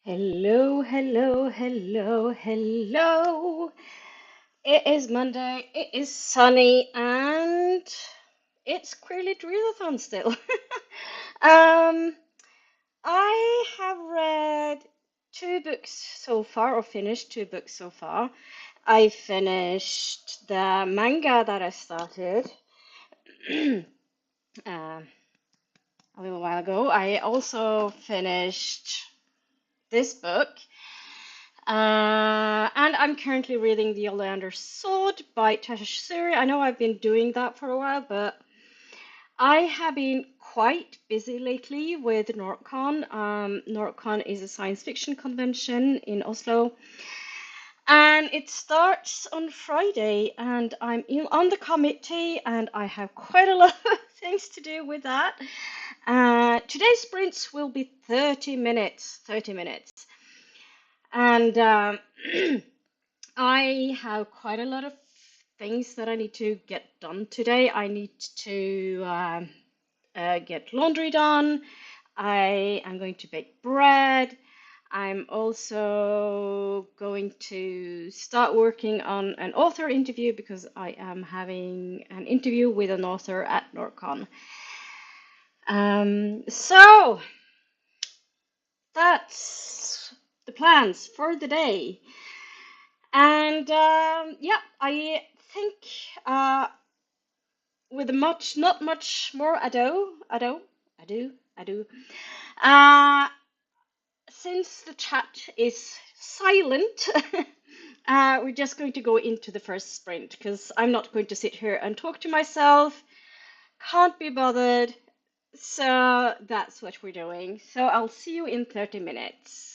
Hello, hello, hello, hello. It is Monday, it is sunny, and it's QueerLit Readathon still. um, I have read two books so far, or finished two books so far. I finished the manga that I started uh, a little while ago. I also finished this book. And I'm currently reading The Oleander Sword by Tasha Suri. I know I've been doing that for a while, but I have been quite busy lately with NorCon. NorCon is a science fiction convention in Oslo, and it starts on Friday, and on the committee, and I have quite a lot of things to do with that. Today's sprints will be 30 minutes, 30 minutes. And I have quite a lot of things that I need to get done today. I need to get laundry done. I am going to bake bread. I'm also going to start working on an author interview because I am having an interview with an author at NorCon. So that's the plans for the day. And yeah, I think with not much more ado. Uh, since the chat is silent, we're just going to go into the first sprint because I'm not going to sit here and talk to myself. Can't be bothered. So that's what we're doing. So I'll see you in 30 minutes.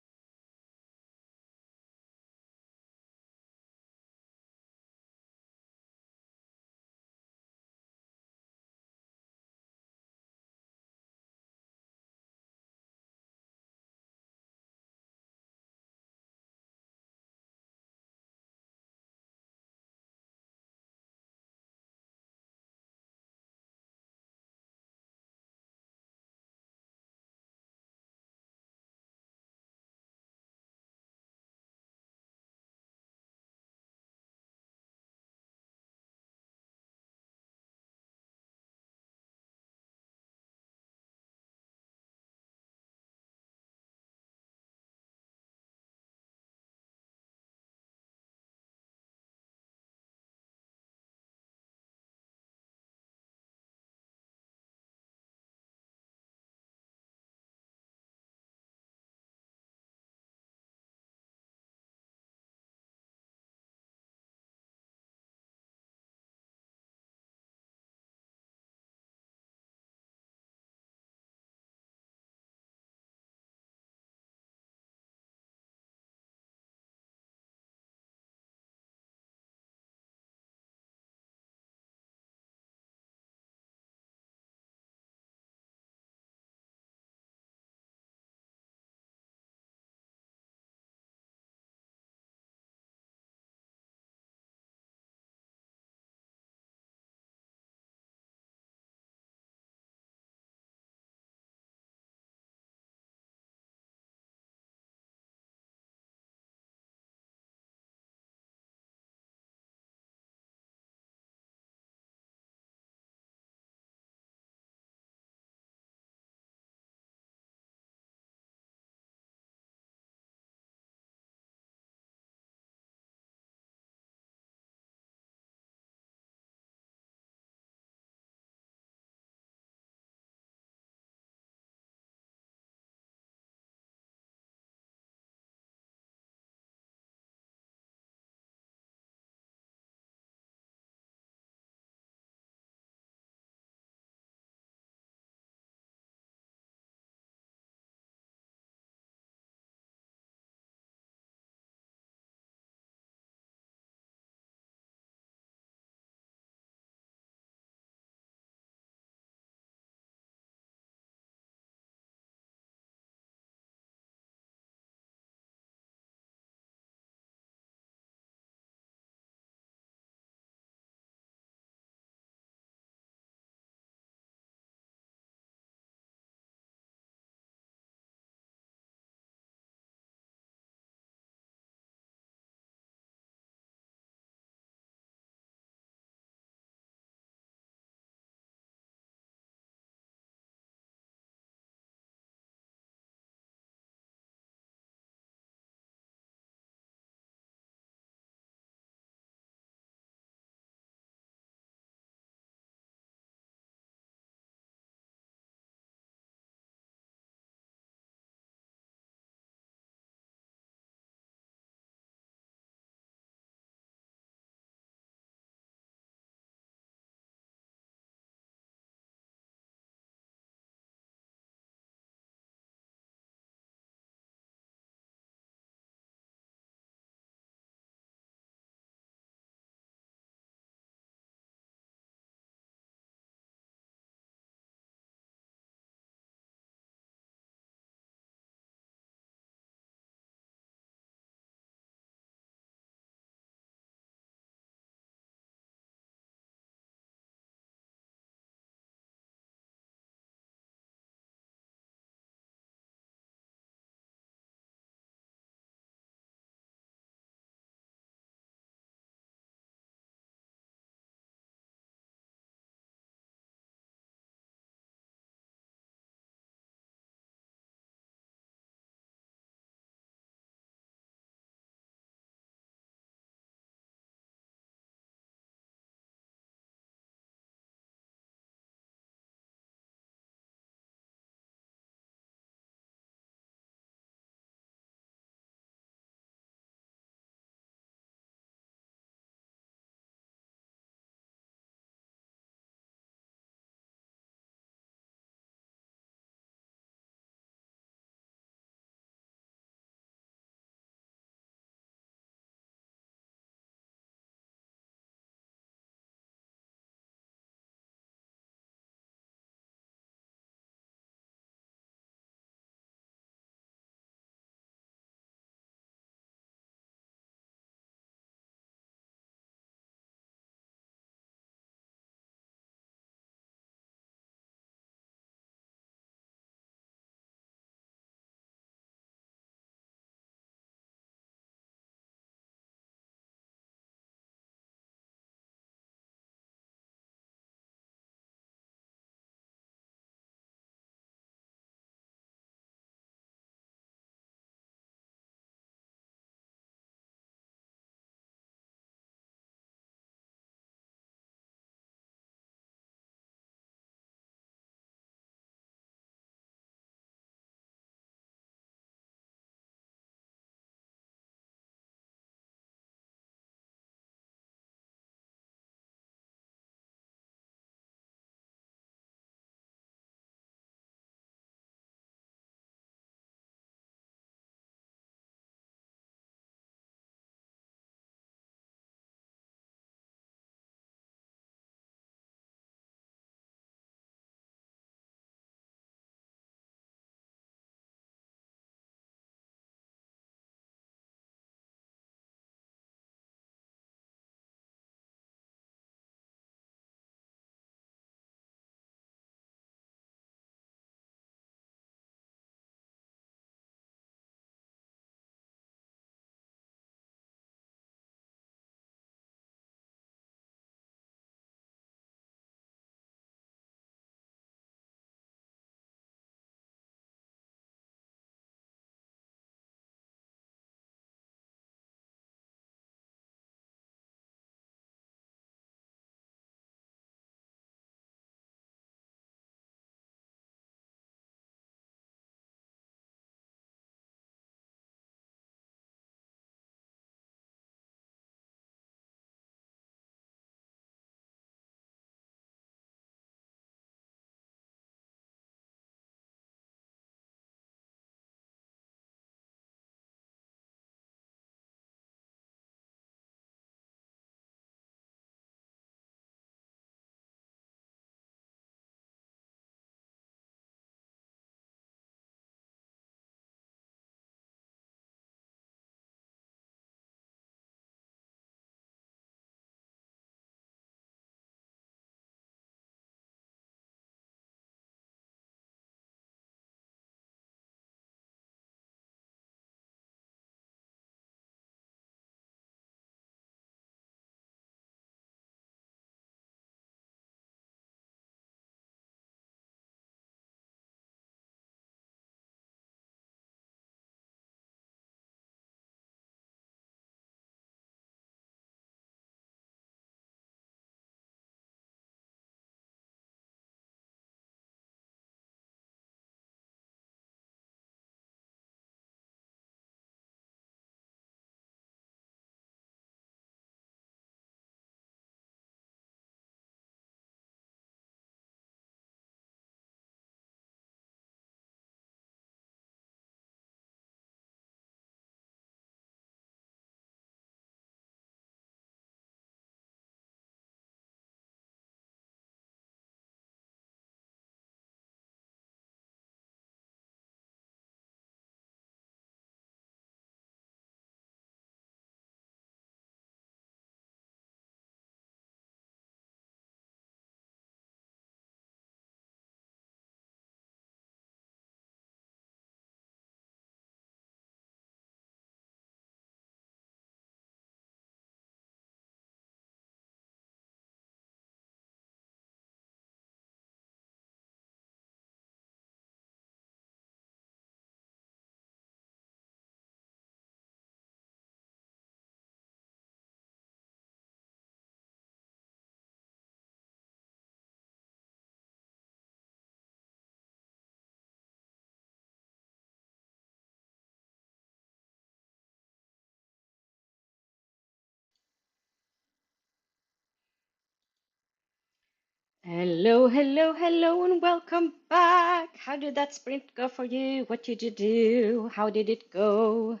Hello, hello, hello, and welcome back. How did that sprint go for you? What did you do? How did it go?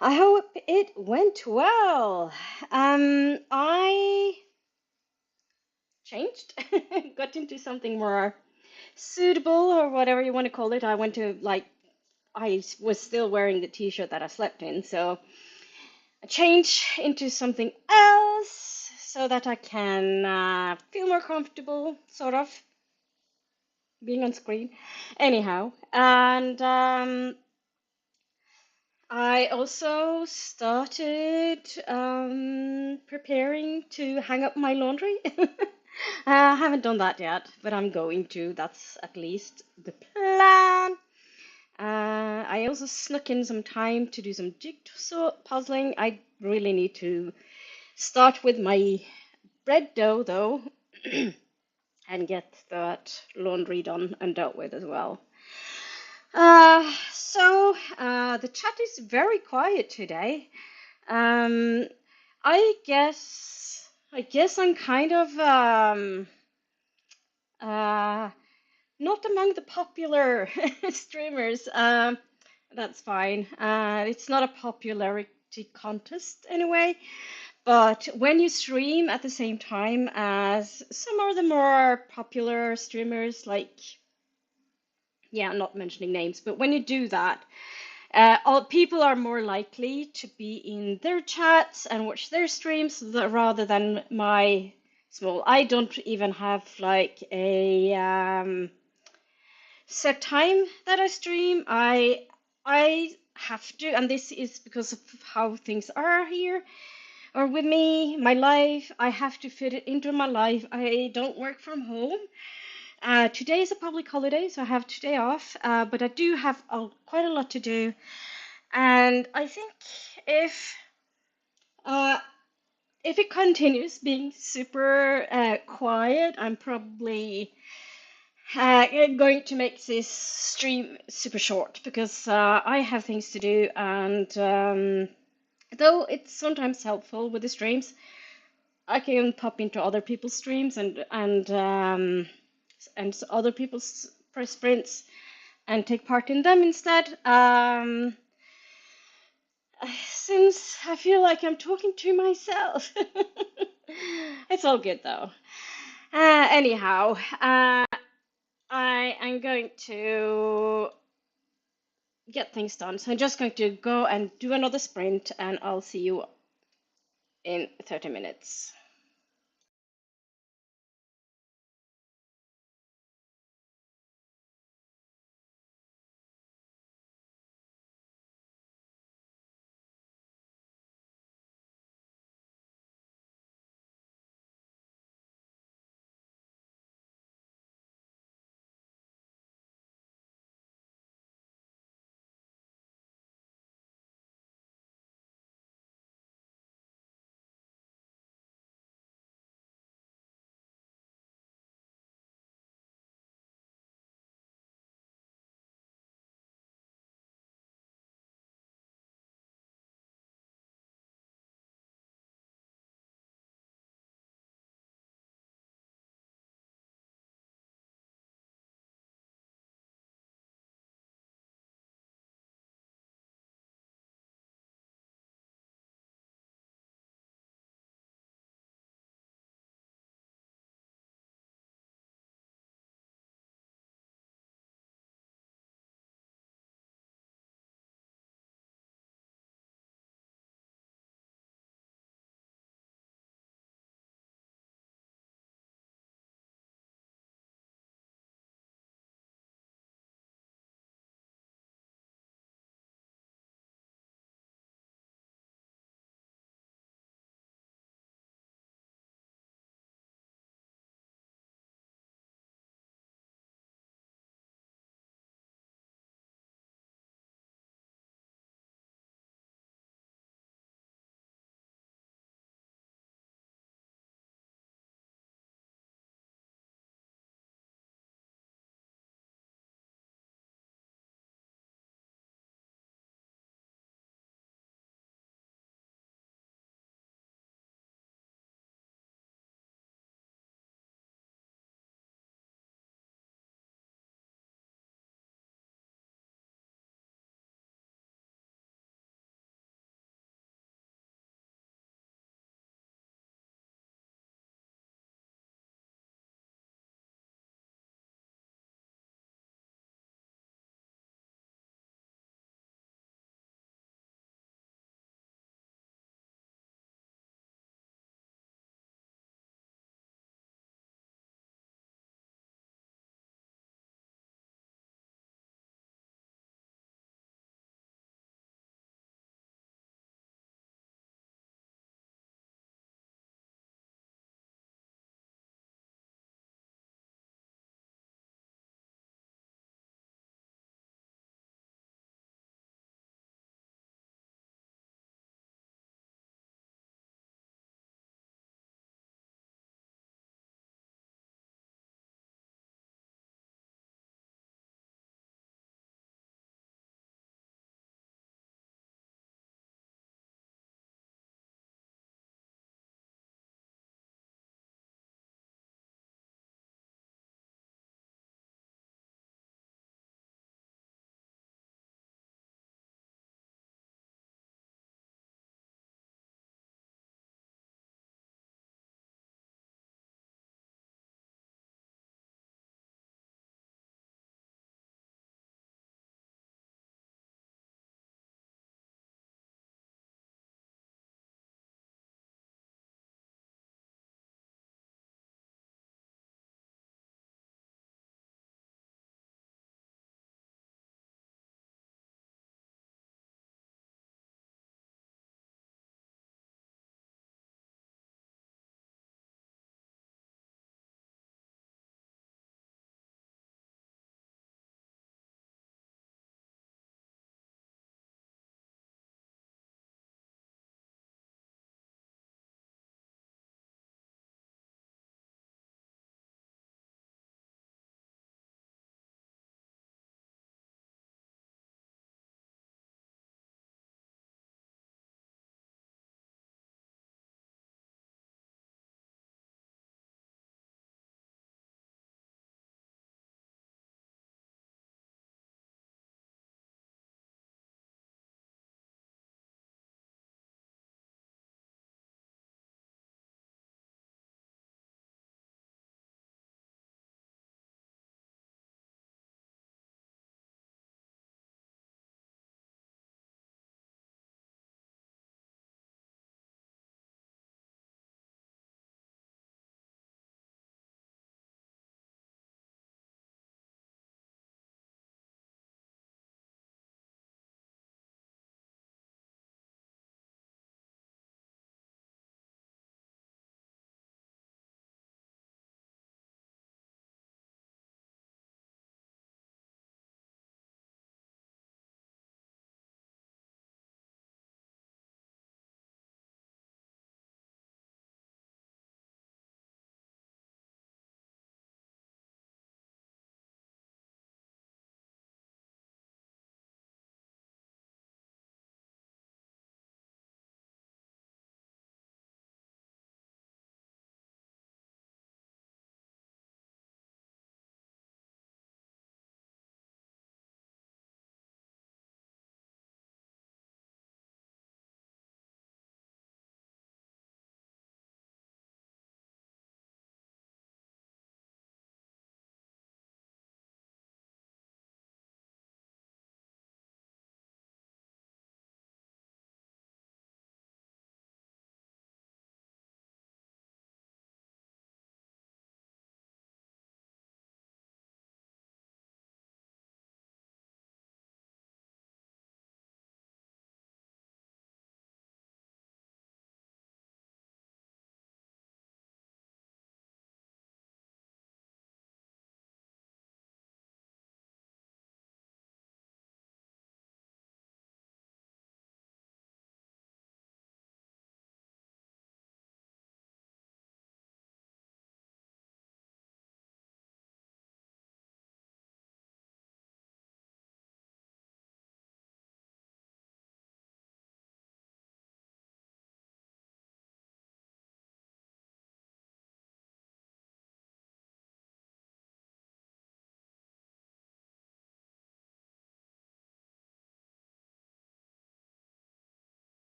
I hope it went well. I changed, got into something more suitable or whatever you want to call it. I went to I was still wearing the t-shirt that I slept in, so I changed into something else so that I can feel more comfortable, sort of being on screen. Anyhow, and I also started preparing to hang up my laundry. I haven't done that yet, but I'm going to. That's at least the plan. I also snuck in some time to do some jigsaw puzzling. I really need to start with my bread dough, though, and get that laundry done and dealt with as well. The chat is very quiet today. Um, I guess I'm kind of uh, not among the popular streamers. That's fine. It's not a popularity contest anyway. But when you stream at the same time as some of the more popular streamers, like, yeah, I'm not mentioning names, but when you do that, all people are more likely to be in their chats and watch their streams rather than my small. I don't even have like a set time that I stream. I have to, and this is because of how things are here or with me, my life. I have to fit it into my life. I don't work from home. Today is a public holiday, so I have today off, but I do have quite a lot to do. And I think if uh, if it continues being super quiet, I'm probably going to make this stream super short because I have things to do. And though it's sometimes helpful with the streams, I can pop into other people's streams and other people's press sprints and take part in them instead. Since I feel like I'm talking to myself. It's all good though. Anyhow, I am going to get things done. So I'm just going to go and do another sprint, and I'll see you in 30 minutes.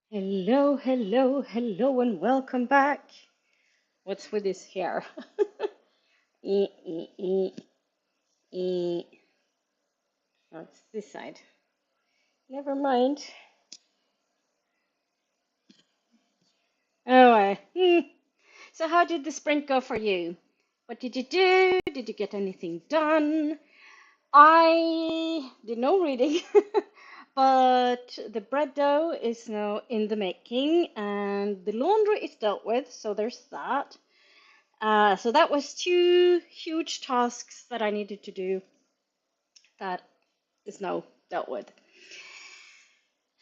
Hello, hello, hello, and welcome back. What's with this hair? Eh, eh, eh, eh. Oh, it's this side. Never mind. Oh, so how did the sprint go for you? What did you do? Did you get anything done? I did no reading, but the bread dough is now in the making, and the laundry is dealt with, so there's that. So that was two huge tasks that I needed to do that is now dealt with.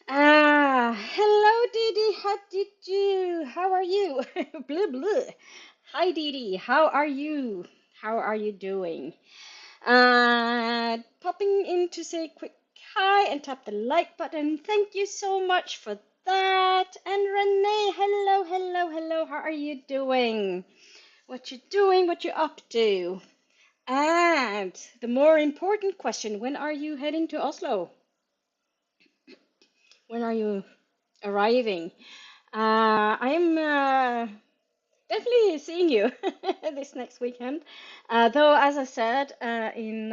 Hello Didi, how did you? How are you? Blah blah. Hi Didi, how are you? How are you doing? Popping in to say quick hi and tap the like button. Thank you so much for that. And Renee, hello, hello, hello. How are you doing? What you doing? What you up to? And the more important question, when are you heading to Oslo? When are you arriving? I'm definitely seeing you this next weekend. Though, as I said in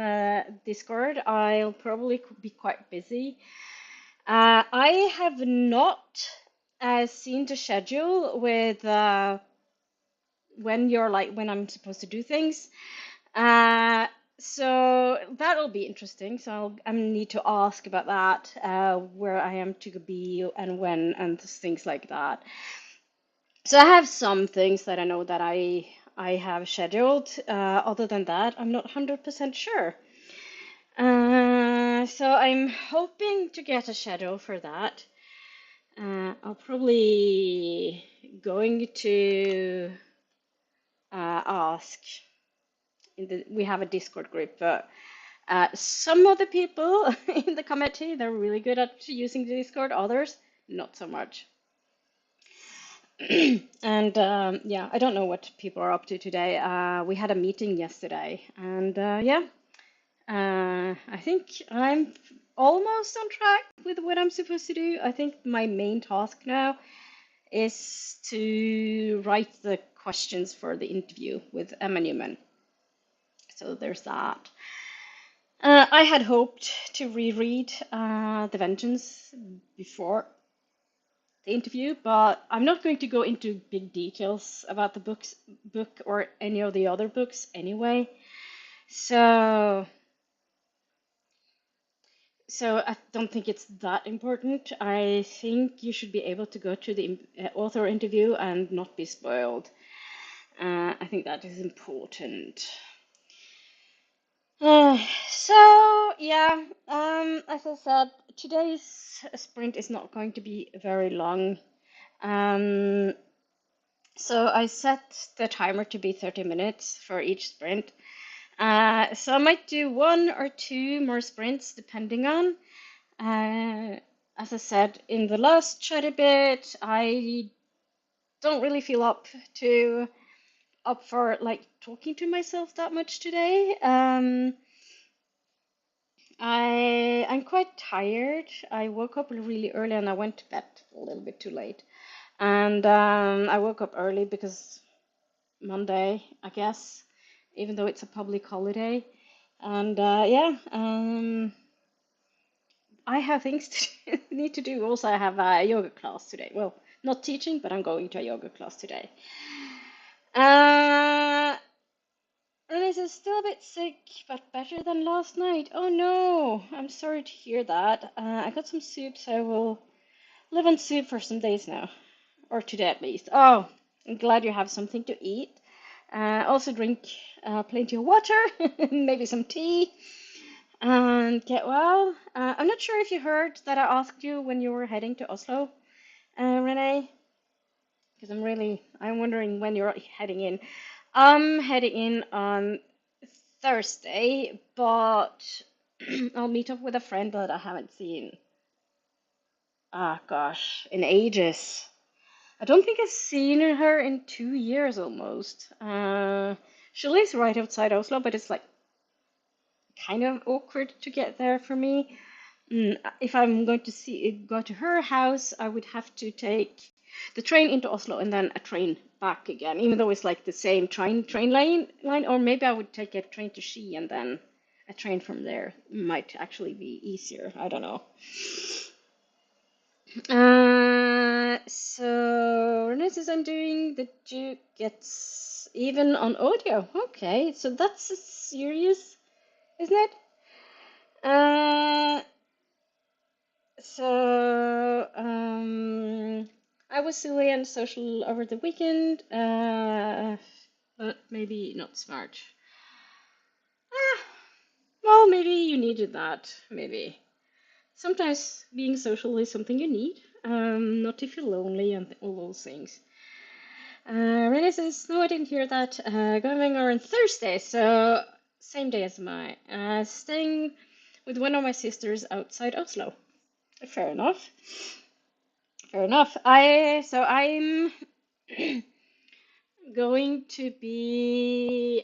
Discord, I'll probably be quite busy. I have not seen the schedule with when I'm supposed to do things. So that'll be interesting. So I need to ask about that, where I am to be and when and things like that. So I have some things that I know that I have scheduled. Other than that, I'm not 100% sure. So I'm hoping to get a schedule for that. I'll probably going to ask. We have a Discord group, but some of the people in the committee, they're really good at using the Discord. Others, not so much. And yeah, I don't know what people are up to today. We had a meeting yesterday, and yeah, I think I'm almost on track with what I'm supposed to do. I think my main task now is to write the questions for the interview with Emma Newman. So there's that. I had hoped to reread The Vengeance before the interview, but I'm not going to go into big details about the book or any of the other books anyway. So I don't think it's that important. I think you should be able to go to the author interview and not be spoiled. I think that is important. So yeah, as I said, today's sprint is not going to be very long. Um, so I set the timer to be 30 minutes for each sprint. So I might do one or two more sprints depending on. As I said in the last chatty bit, I don't really feel up for like talking to myself that much today. I'm quite tired. I woke up really early and I went to bed a little bit too late. And I woke up early because Monday, I guess, even though it's a public holiday. And yeah, I have things to need to do. Also, I have a yoga class today. Well, not teaching, but I'm going to a yoga class today. Liz is still a bit sick, but better than last night. Oh no, I'm sorry to hear that. I got some soup, so I will live on soup for some days now, or today at least. Oh, I'm glad you have something to eat. Also drink plenty of water, maybe some tea, and get well. I'm not sure if you heard that I asked you when you were heading to Oslo, Renee, because I'm wondering when you're heading in. I'm heading in on Thursday, but I'll meet up with a friend that I haven't seen, gosh, in ages. I don't think I've seen her in 2 years almost. She lives right outside Oslo, but it's like kind of awkward to get there for me. If I'm going to go to her house, I would have to take the train into Oslo and then a train back again, even though it's like the same train line. Or maybe I would take a train to Ski and then a train from there might actually be easier. I don't know. So Renee says I'm doing the Duke gets even on audio. Okay, so that's a serious, isn't it? Uh, I was silly and social over the weekend, but maybe not smart. Ah, well, maybe you needed that. Maybe. Sometimes being social is something you need, not to feel lonely and all those things. Renee says, no, I didn't hear that. Going on Thursday, so same day as my staying with one of my sisters outside Oslo. Fair enough. Fair enough. I'm going to be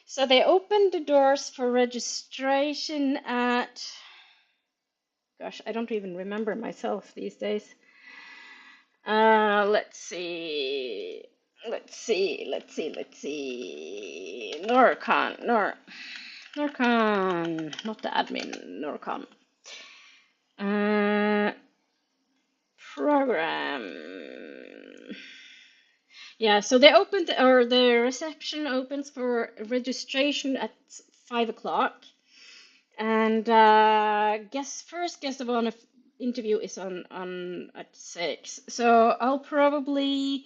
so they opened the doors for registration at, gosh, I don't even remember myself these days. Let's see. Norcon, not the admin, Norcon. Program. Yeah, so they opened, or the reception opens for registration at 5 o'clock. And first guest of honor interview is on at 6. So I'll probably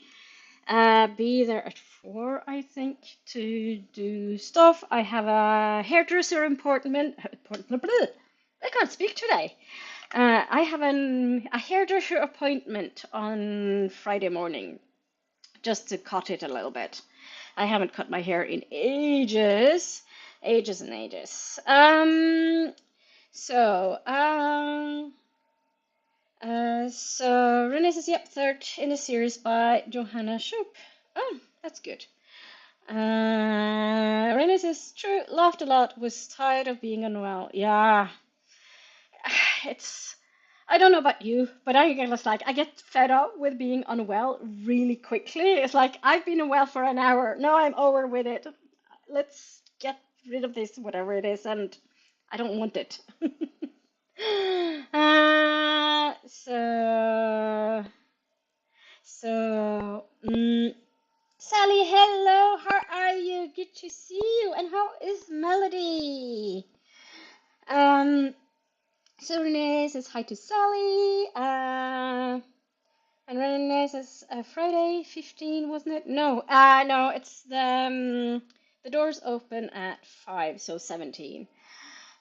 be there at 4, I think, to do stuff. I have a hairdresser appointment. I can't speak today. I have a hairdresser appointment on Friday morning, just to cut it a little bit. I haven't cut my hair in ages, ages and ages. So Renee says, yep, third in a series by Johanna Schupp. Oh, that's good. Renee says, true, laughed a lot, was tired of being unwell. Yeah, I don't know about you, but I get fed up with being unwell really quickly. It's like, I've been unwell for an hour. Now I'm over with it. Let's get rid of this, whatever it is, and I don't want it. Uh, so, so, Sally, hello, how are you? Good to see you. And how is Melody? So Renee says hi to Sally. And Renee says Friday 15, wasn't it? No, no, it's the doors open at 5, so 17.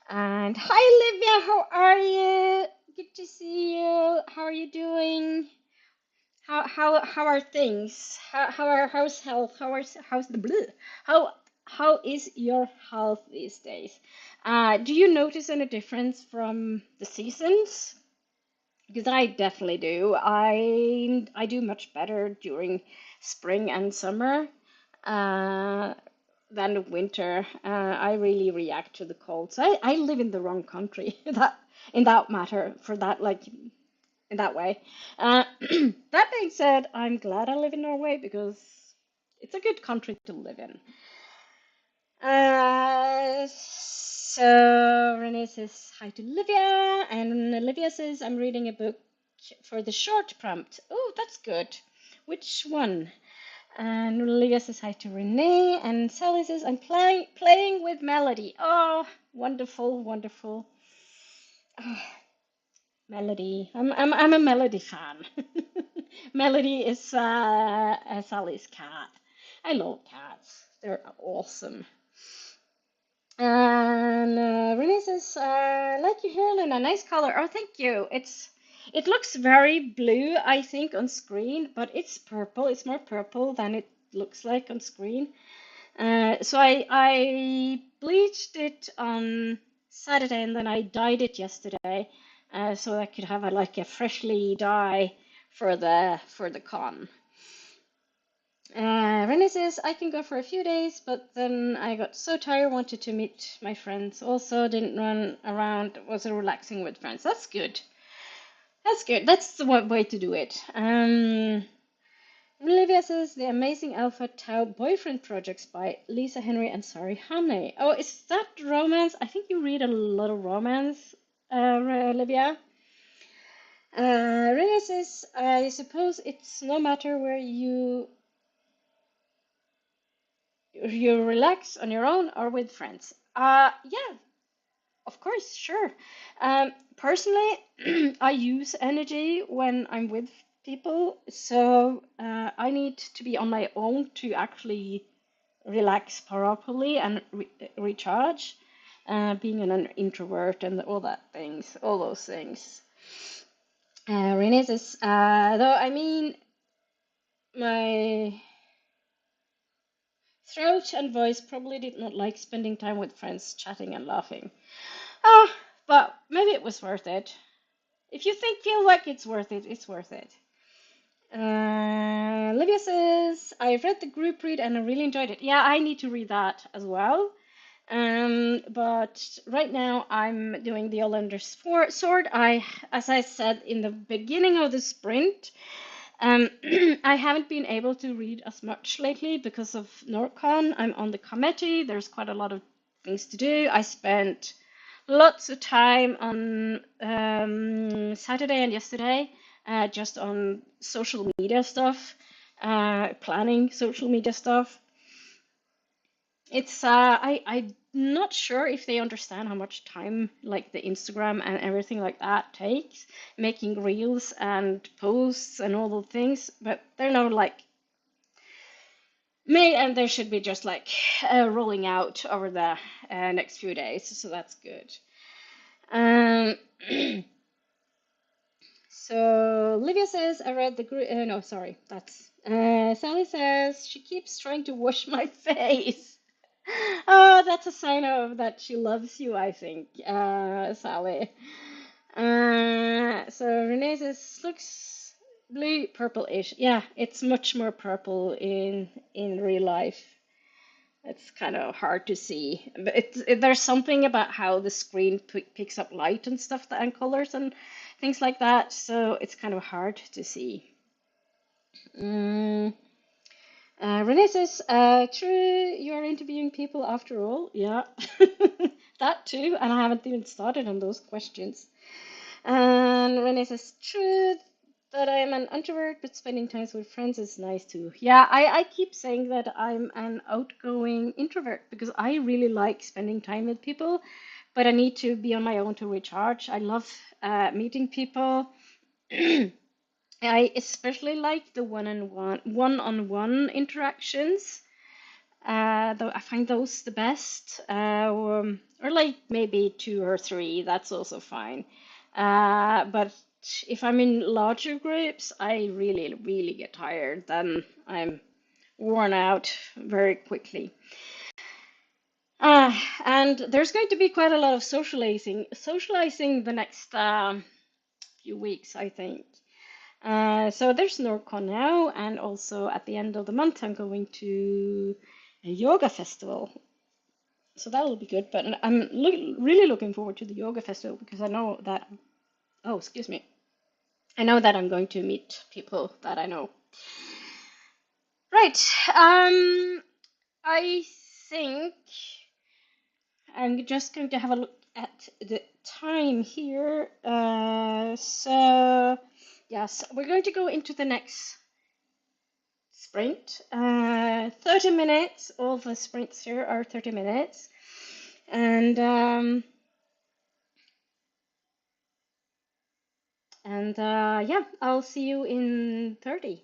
And hi, Livia, how are you? Good to see you. How are you doing? How are things? How's health? How's the blue? How is your health these days? Do you notice any difference from the seasons? Because I definitely do. I do much better during spring and summer uh, than the winter. I really react to the cold. So I live in the wrong country that in that matter for that in that way. That being said, I'm glad I live in Norway because it's a good country to live in. So Renee says hi to Livia, and Livia says I'm reading a book for the short prompt. Oh, that's good. Which one? And Livia says hi to Renee, and Sally says I'm playing with Melody. Oh, wonderful, wonderful. Oh, Melody. I'm a Melody fan. Melody is Sally's cat. I love cats. They're awesome. And Renee says, like your hair, Luna, nice color. Oh, thank you. It looks very blue, I think, on screen, but it's purple. It's more purple than it looks like on screen. So I bleached it on Saturday and then I dyed it yesterday, so I could have like a freshly dye for the con. Renee says, I can go for a few days, but then I got so tired, wanted to meet my friends. Also, didn't run around, was relaxing with friends. That's good. That's good. That's the way to do it. Olivia says, The Amazing Alpha Tau Boyfriend Projects by Lisa Henry and Sari Hamney. Oh, is that romance? I think you read a lot of romance, Olivia. Renee says, I suppose it's no matter where you relax on your own or with friends. Yeah, of course, sure. Personally, I use energy when I'm with people, so I need to be on my own to actually relax properly and recharge. Being an introvert and all those things. Renee says, though I mean, my throat and voice probably did not like spending time with friends, chatting and laughing. Ah, but maybe it was worth it. If you feel like it's worth it, it's worth it. Livia says, I read the group read and I really enjoyed it. Yeah, I need to read that as well. But right now I'm doing the Allender Sword. As I said in the beginning of the sprint, I haven't been able to read as much lately because of NorCon. I'm on the committee. There's quite a lot of things to do. I spent lots of time on Saturday and yesterday just on social media stuff, planning social media stuff. It's I'm not sure if they understand how much time like the Instagram and everything like that takes, making reels and posts and all the things, but they're not like made and they should be just like rolling out over the next few days, so that's good. Um, so Livia says, I read the group. No, sorry, that's Sally says she keeps trying to wash my face. Oh, that's a sign of that she loves you, I think, Sally. So Renee says looks blue purple-ish. Yeah, it's much more purple in real life. It's kind of hard to see, but there's something about how the screen picks up light and stuff and colors and things like that, so it's kind of hard to see. Mm. Renee says, true, you're interviewing people after all. Yeah, that too, and I haven't even started on those questions. And Renee says, true that I'm an introvert, but spending time with friends is nice too. Yeah, I keep saying that I'm an outgoing introvert because I really like spending time with people, but I need to be on my own to recharge. I love meeting people. I especially like the one-on-one interactions. Though I find those the best, or like maybe two or three. That's also fine. But if I'm in larger groups, I really, really get tired. Then I'm worn out very quickly. And there's going to be quite a lot of socializing the next few weeks, I think. So there's NordCon now, and also at the end of the month, I'm going to a yoga festival. So that will be good. But I'm really looking forward to the yoga festival because I know that, oh, excuse me. I know that I'm going to meet people that I know. Right. I think I'm just going to have a look at the time here. So, yes, we're going to go into the next sprint. 30 minutes. All the sprints here are 30 minutes. And yeah, I'll see you in 30.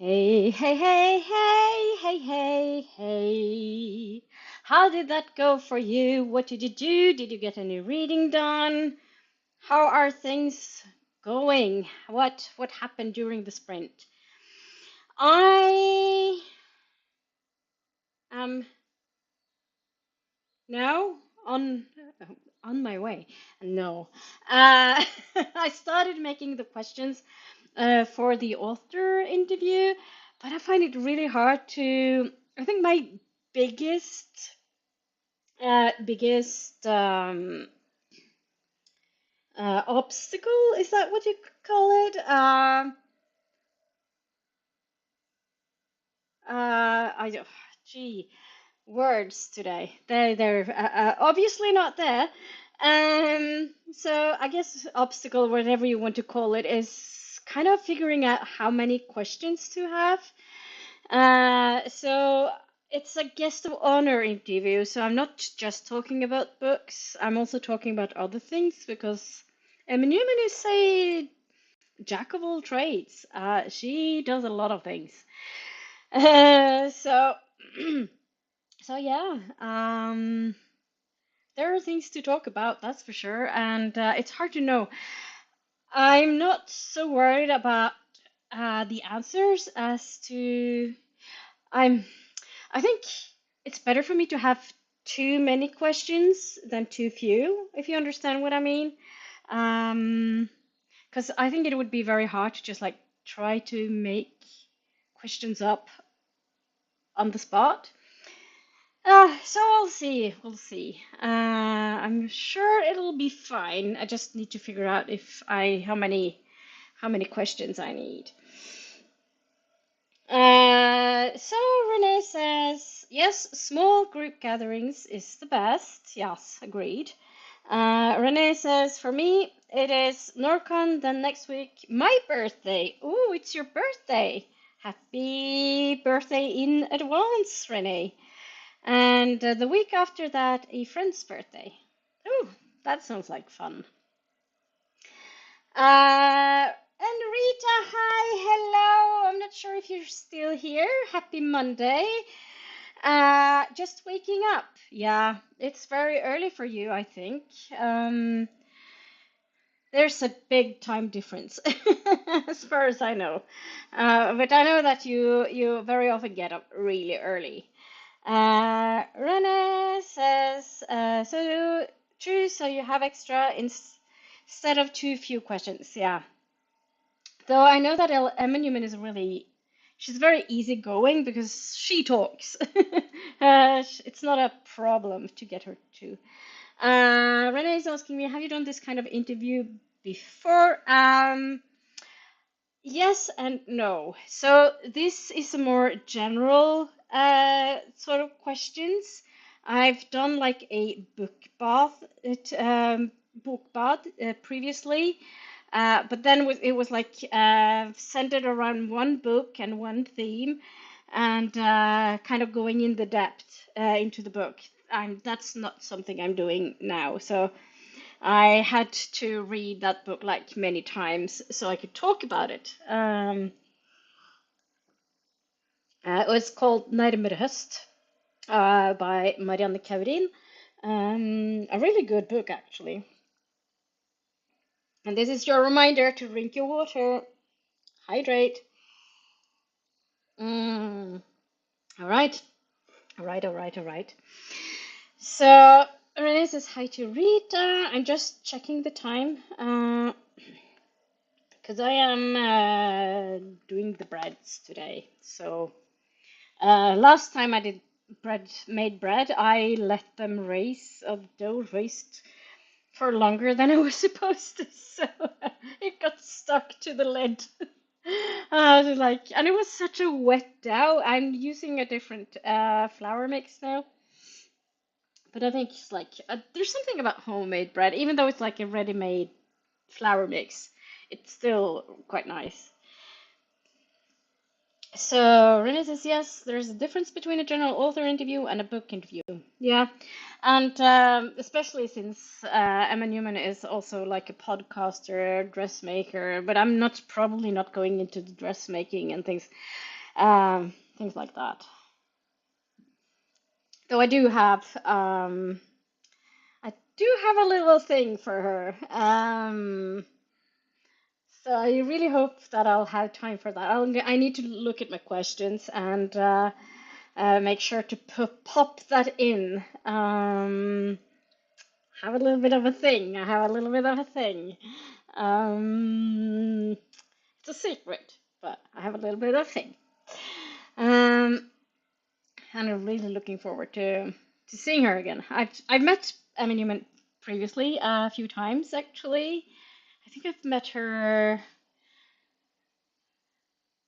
Hey, hey, hey, hey, hey, hey, hey. How did that go for you? What did you do? Did you get any reading done? How are things going? What happened during the sprint? I am now on my way. No. I started making the questions for the author interview, but I find it really hard to. I think my biggest biggest obstacle, is that what you could call it? I don't, gee, words today. They're obviously not there. So I guess obstacle, whatever you want to call it, is kind of figuring out how many questions to have. So it's a guest of honor interview, so I'm not just talking about books, I'm also talking about other things because Emma Newman is a jack of all trades. She does a lot of things. So, so yeah, there are things to talk about, that's for sure, and it's hard to know. I'm not so worried about the answers as to I'm I think it's better for me to have too many questions than too few, if you understand what I mean. Because I think it would be very hard to just like try to make questions up on the spot. So we'll see. We'll see. I'm sure it'll be fine. I just need to figure out if I how many questions I need. So Renee says, yes, small group gatherings is the best. Yes, agreed. Renee says, for me, it is NorCon, then next week, my birthday. Ooh, it's your birthday. Happy birthday in advance, Renee. And the week after that, a friend's birthday. Ooh, that sounds like fun. And Rita, hi, hello. I'm not sure if you're still here. Happy Monday. Just waking up. Yeah, it's very early for you, I think. There's a big time difference, as far as I know. But I know that you very often get up really early. Renee says, so true, so you have extra instead of too few questions. Yeah. Though I know that Emma Newman is really, she's very easygoing because she talks. It's not a problem to get her to. Renee is asking me, have you done this kind of interview before? Yes and no. So this is a more general sort of questions. I've done like a book bath previously, but then it was like centered around one book and one theme, and kind of going in the depth into the book. That's not something I'm doing now. So I had to read that book like many times so I could talk about it. It was called Nærmere Høst by Marianne Kaurin. A really good book, actually. And this is your reminder to drink your water, hydrate. Mm. All right, all right, all right, all right. So Renee says hi to Rita. I'm just checking the time. Because I am doing the breads today. So last time I made bread, I let them dough raised for longer than I was supposed to, so it got stuck to the lid. And it was such a wet dough. I'm using a different flour mix now, but I think it's like there's something about homemade bread, even though it's like a ready-made flour mix, it's still quite nice. So Renee says yes, there's a difference between a general author interview and a book interview. Yeah, and especially since Emma Newman is also like a podcaster, dressmaker, but I'm not probably not going into the dressmaking and things. things like that. Though I do have a little thing for her. So I really hope that I'll have time for that. I need to look at my questions and make sure to pop that in. Have a little bit of a thing. I have a little bit of a thing. Um, it's a secret, but I have a little bit of a thing. Um, and I'm really looking forward to seeing her again. I've met Emily Newman previously a few times actually. I think I've met her.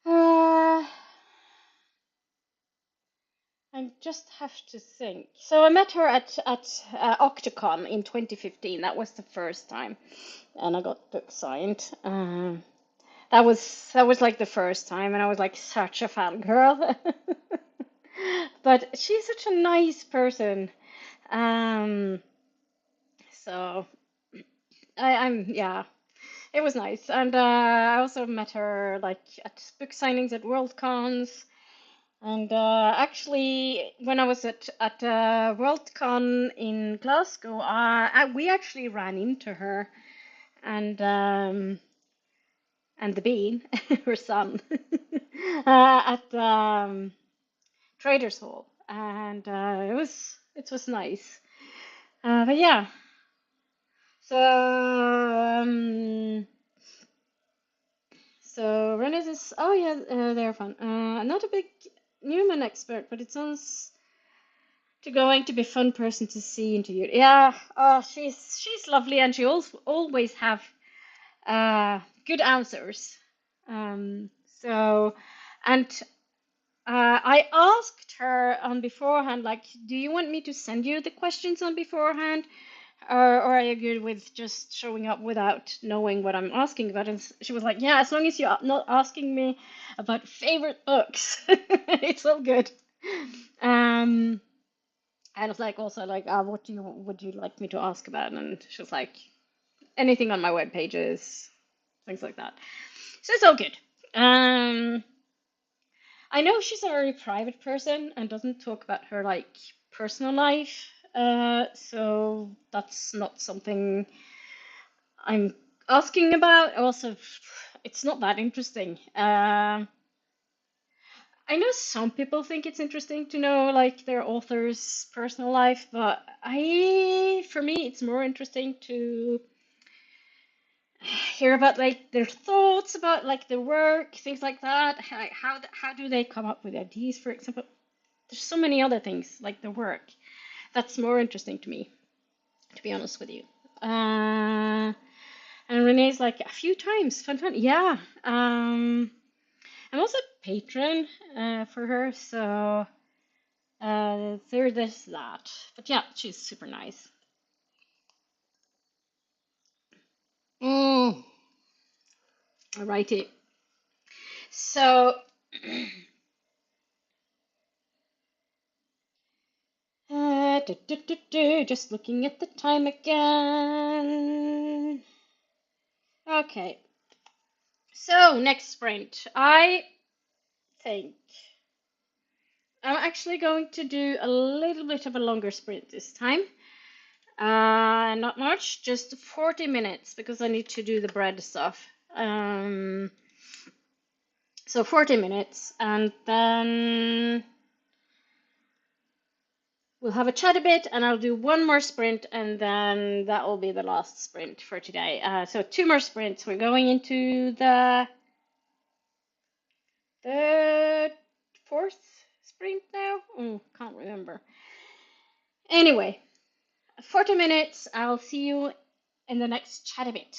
Uh, I just have to think. So I met her at Octocon in 2015. That was the first time, and I got book signed. That was like the first time, and I was like such a fangirl. But she's such a nice person. Um, so I'm yeah, it was nice, and I also met her like at book signings at World Cons. And actually, when I was at Worldcon in Glasgow, we actually ran into her and the Bean, her son, at Traders Hall, and it was nice. But yeah, so so Renes is oh yeah, they're fun. Not a big Newman expert, but it sounds to going to be a fun person to see interviewed. Yeah, she's lovely, and she always have good answers. Um, so, and I asked her on beforehand, like, do you want me to send you the questions on beforehand, or are you good with just showing up without knowing what I'm asking about? And she was like, yeah, as long as you're not asking me about favorite books, it's all good. Um, I was like also like, what would you like me to ask about? And she was like, anything on my web pages, things like that. So it's all good. Um, I know she's a very private person and doesn't talk about her like personal life. So that's not something I'm asking about. Also, it's not that interesting. I know some people think it's interesting to know like their author's personal life, but for me, it's more interesting to hear about like their thoughts about like the work, things like that. How do they come up with ideas, for example? There's so many other things like the work that's more interesting to me, to be honest with you. And Renee's like a few times, fun, yeah. I'm also a patron for her, so there's that. But yeah, she's super nice. Mm, alrighty. So, just looking at the time again. Okay, so next sprint. I think I'm actually going to do a little bit of a longer sprint this time. Not much, just 40 minutes because I need to do the bread stuff. So 40 minutes, and then we'll have a chat a bit, and I'll do one more sprint, and then that will be the last sprint for today. So two more sprints. We're going into the fourth sprint now. Can't remember. Anyway, 40 minutes. I'll see you in the next chat a bit.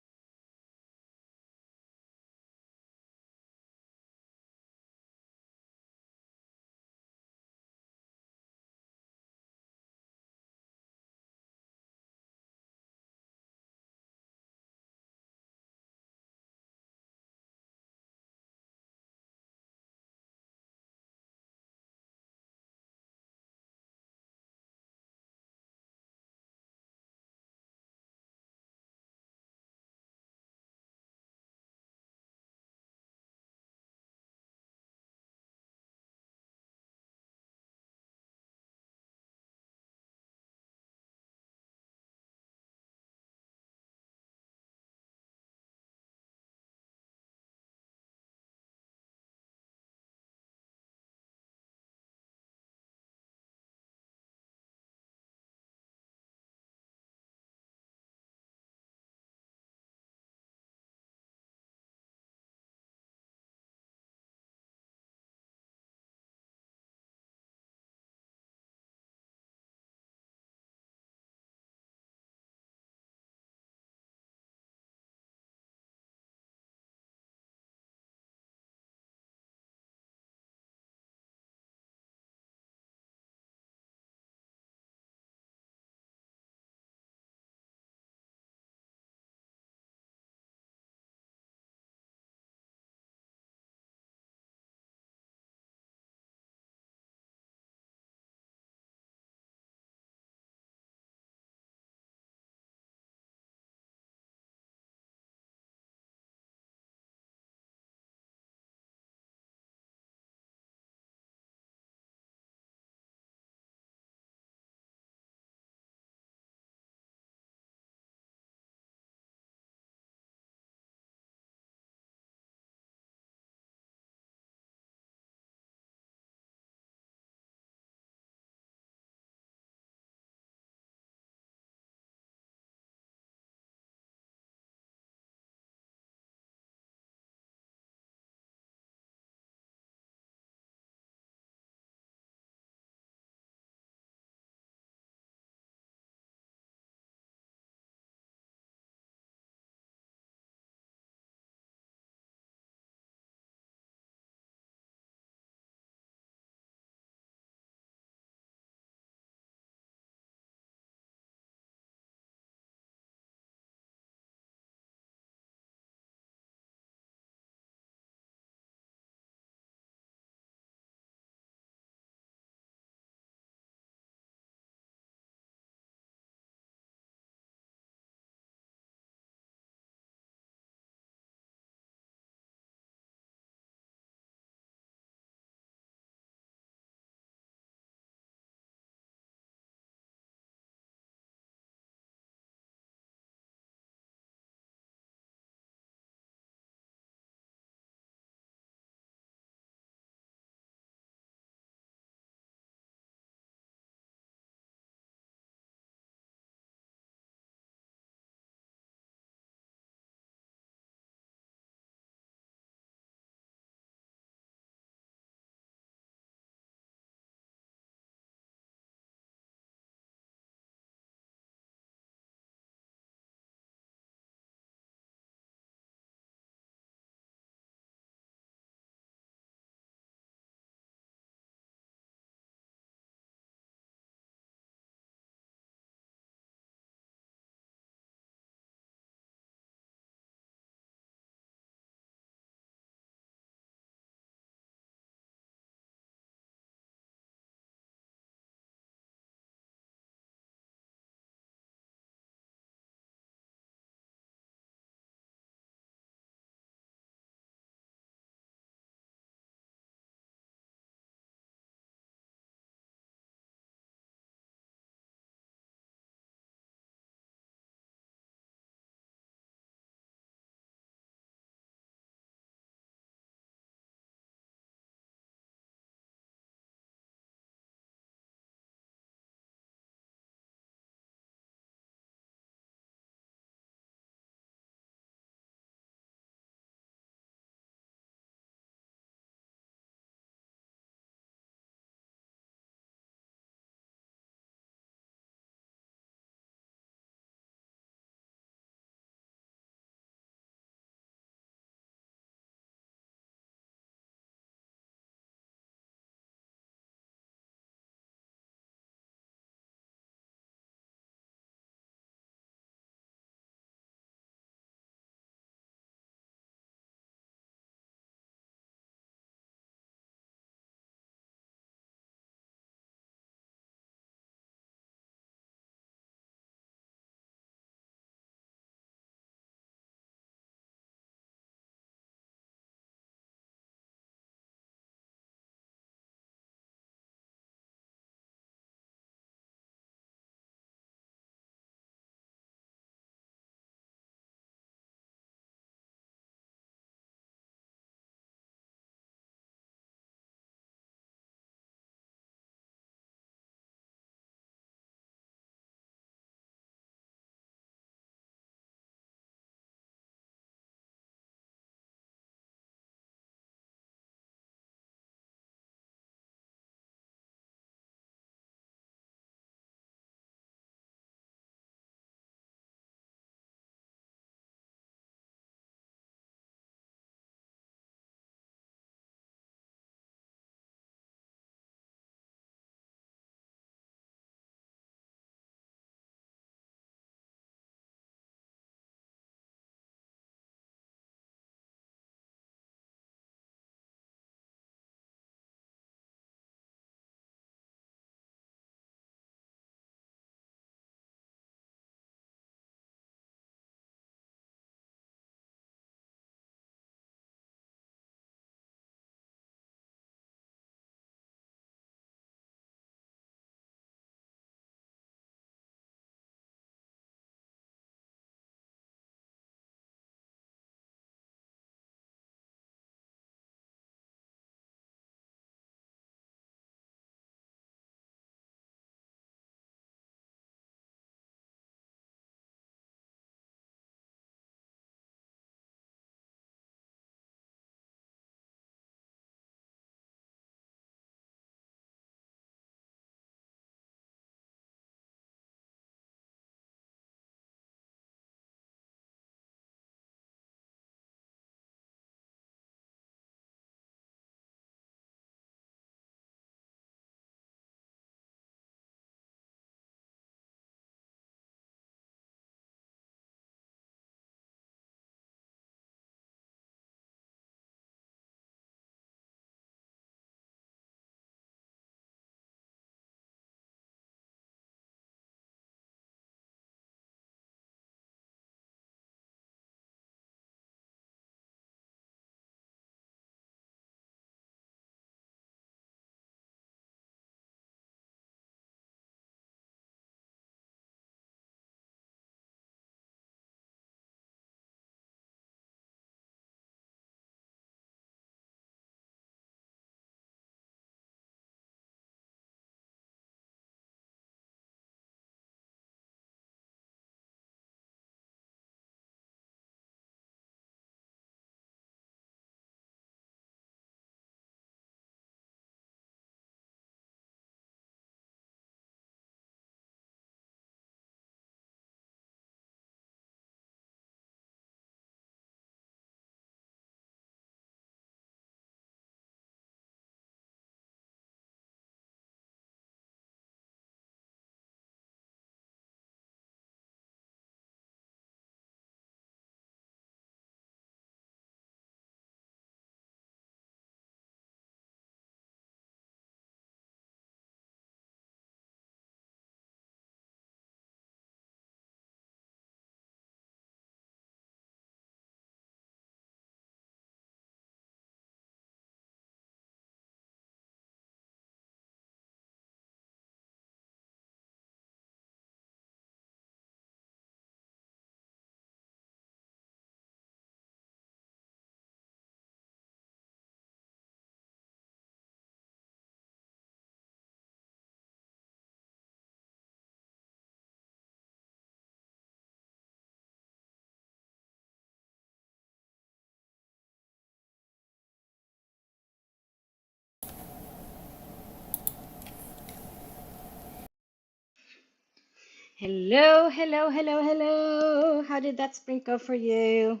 Hello, hello, hello, hello. How did that spring go for you?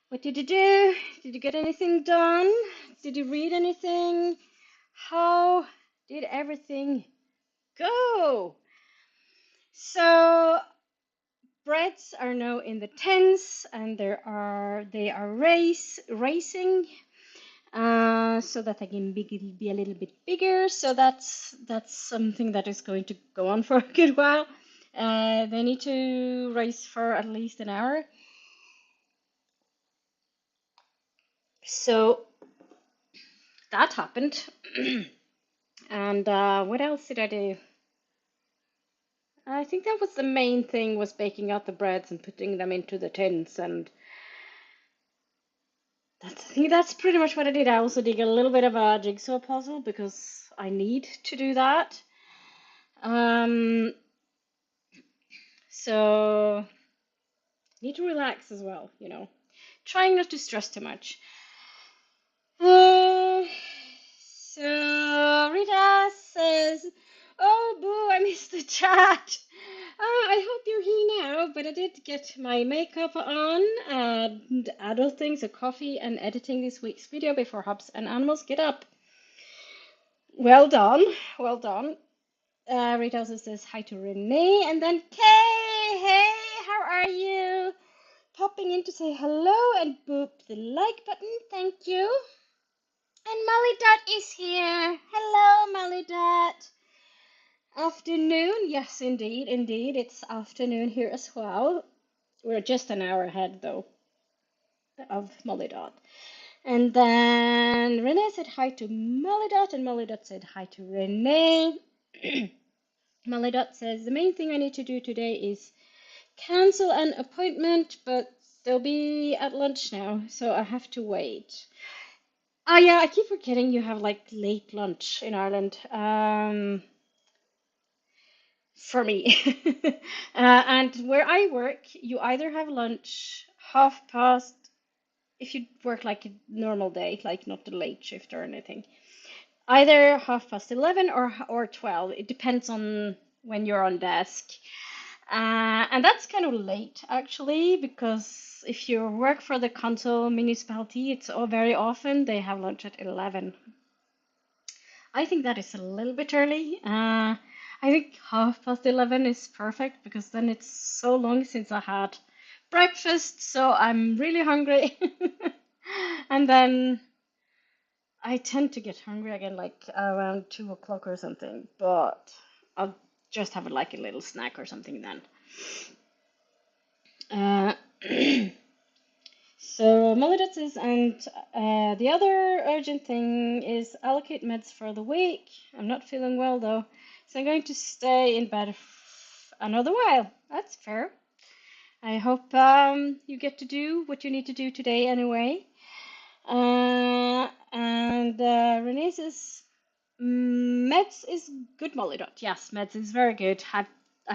What did you do? Did you get anything done? Did you read anything? How did everything go? So breads are now in the tens, and they are racing, so that they can be a little bit bigger. So that's something that is going to go on for a good while. They need to race for at least an hour. So that happened. And what else did I do? I think that was the main thing, was baking out the breads and putting them into the tins, and I think that's pretty much what I did. I also did a little bit of a jigsaw puzzle because I need to do that. Um, so need to relax as well, Trying not to stress too much. Uh, so Rita says, "Oh, boo, I missed the chat. I hope you're here now, but I did get my makeup on and adult things, a coffee, and editing this week's video before Hubs and Animals get up. Well done, well done." Rita also says hi to Renee, and then Kay, hey, how are you? Popping in to say hello and boop the like button, thank you. And Molly Dot is here. Hello, Molly Dot. Afternoon, yes, indeed, indeed, it's afternoon here as well. We're just an hour ahead, though, of Molly Dot. And then Renee said hi to Molly Dot, and Molly Dot said hi to Renee. Molly Dot says, the main thing I need to do today is cancel an appointment, but they'll be at lunch now, so I have to wait. Oh yeah, I keep forgetting you have like late lunch in Ireland. For me. And where I work, you either have lunch half past, if you work like a normal day, like not the late shift or anything, either 11:30 or 12. It depends on when you're on desk. And that's kind of late actually, because if you work for the council municipality, it's very often they have lunch at 11. I think that is a little bit early. I think 11:30 is perfect, because then it's so long since I had breakfast, so I'm really hungry. And then I tend to get hungry again like around 2 o'clock or something, but I'll just have like a little snack or something then. Uh, So Melodices, and the other urgent thing is allocate meds for the week. I'm not feeling well though, so I'm going to stay in bed another while. That's fair. I hope you get to do what you need to do today anyway. And Renee says, meds is good, Molly Dot. Yes, meds is very good. I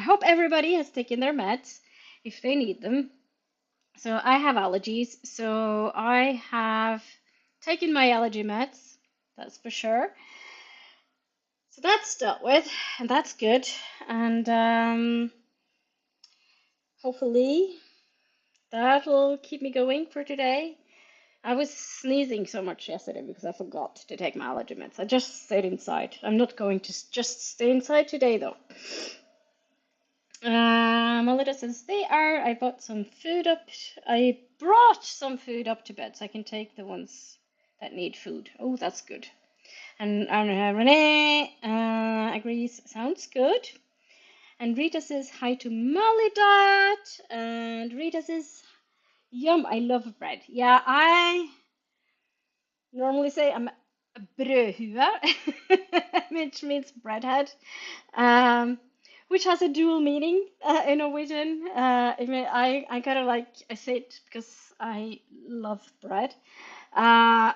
hope everybody has taken their meds if they need them. So I have allergies, so I have taken my allergy meds, that's for sure. So that's dealt with, and that's good. And hopefully that'll keep me going for today. I was sneezing so much yesterday because I forgot to take my allergy meds. I just stayed inside. I'm not going to just stay inside today though. Melissa says they are. I brought some food up. I brought some food up to bed so I can take the ones that need food. Oh, that's good. And Renee agrees. Sounds good. And Rita says hi to Molly Dot. And Rita says, yum, I love bread. Yeah, I normally say I'm a brødhue, which means breadhead. Which has a dual meaning in Norwegian. I kind of like, I say it because I love bread, uh,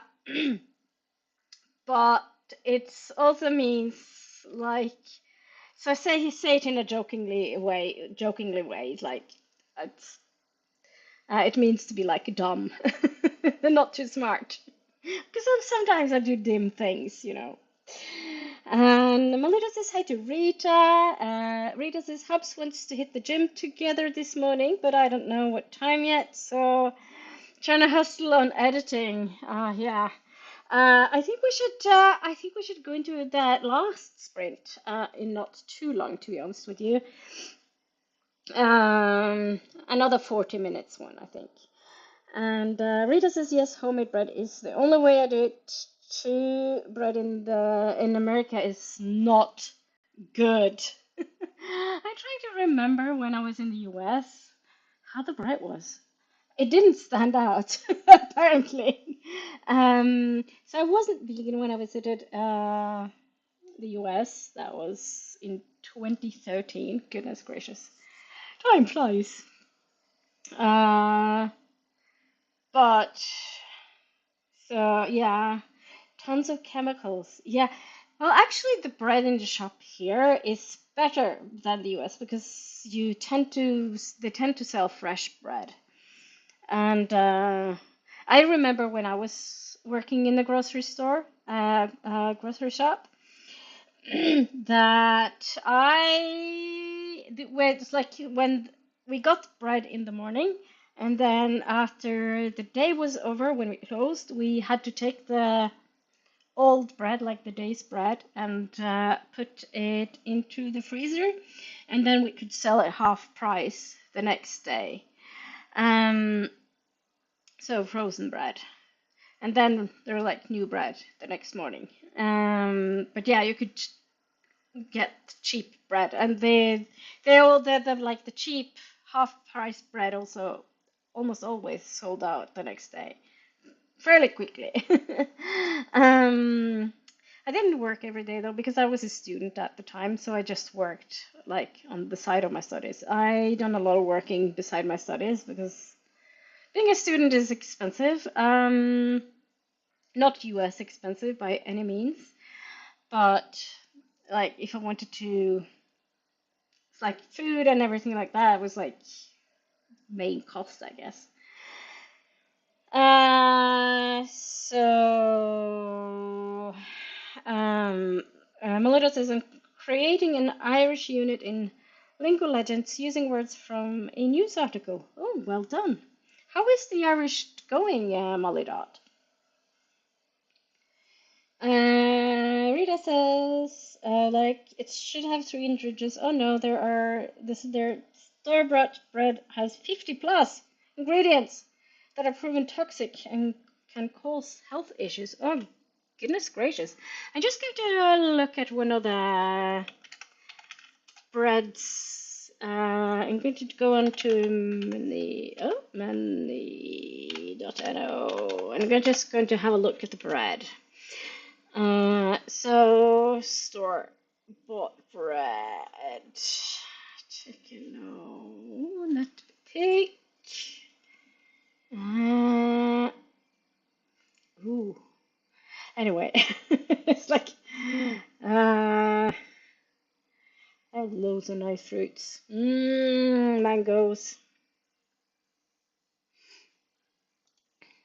but it also means like, so I say it in a jokingly way, like it's, it means to be like dumb, not too smart, because sometimes I do dim things. And Melita says hi to Rita. Rita says Hubs wants to hit the gym together this morning, but I don't know what time yet. So trying to hustle on editing. Yeah. I think we should. I think we should go into that last sprint in not too long, to be honest with you. Another 40 minutes one, I think. And Rita says yes, homemade bread is the only way I do it. True bread in America is not good. I'm trying to remember when I was in the US how the bread was. It didn't stand out, apparently. So I wasn't vegan when I visited the US. That was in 2013. Goodness gracious. Time flies. Uh, but so yeah, tons of chemicals. Yeah. Well, actually, the bread in the shop here is better than the US because they tend to sell fresh bread. And I remember when I was working in the grocery store, grocery shop, that it's like when we got bread in the morning, and then after the day was over, when we closed, we had to take the old bread, like the day's bread, and put it into the freezer, and then we could sell it half price the next day. Um, so frozen bread. And then there were like new bread the next morning. But yeah, you could get cheap bread, and they're like the cheap half price bread also almost always sold out the next day fairly quickly. um, I didn't work every day though because I was a student at the time, so I just worked like on the side of my studies. I done a lot of working beside my studies because being a student is expensive. Not US expensive by any means, but like if I wanted to, it's like food and everything like that was like main cost, I guess. So Melita says I'm creating an Irish unit in Lingo Legends using words from a news article. Oh, well done. How is the Irish going, Melita? Rita says, like, it should have three ingredients. Oh no, their store-bought bread has 50 plus ingredients that are proven toxic and can cause health issues. Oh, goodness gracious. I'm just going to look at one of the breads. I'm going to go on to Many.no. I'm just going to have a look at the bread. So store bought bread. Chicken, no, not pig. Ooh. Anyway, it's like I have loads of nice fruits. Mangoes.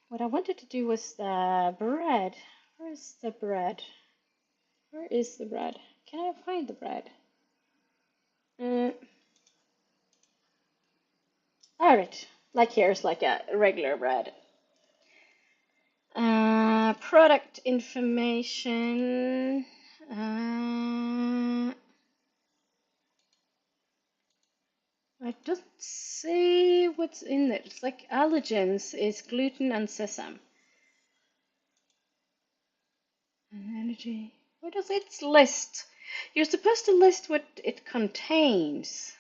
What I wanted to do was the bread. Where's the bread? Where is the bread? Can I find the bread? Alright, like here's like a regular bread. Product information. It doesn't say what's in it. It's like allergens is gluten and sesame. And energy. What does it list? You're supposed to list what it contains.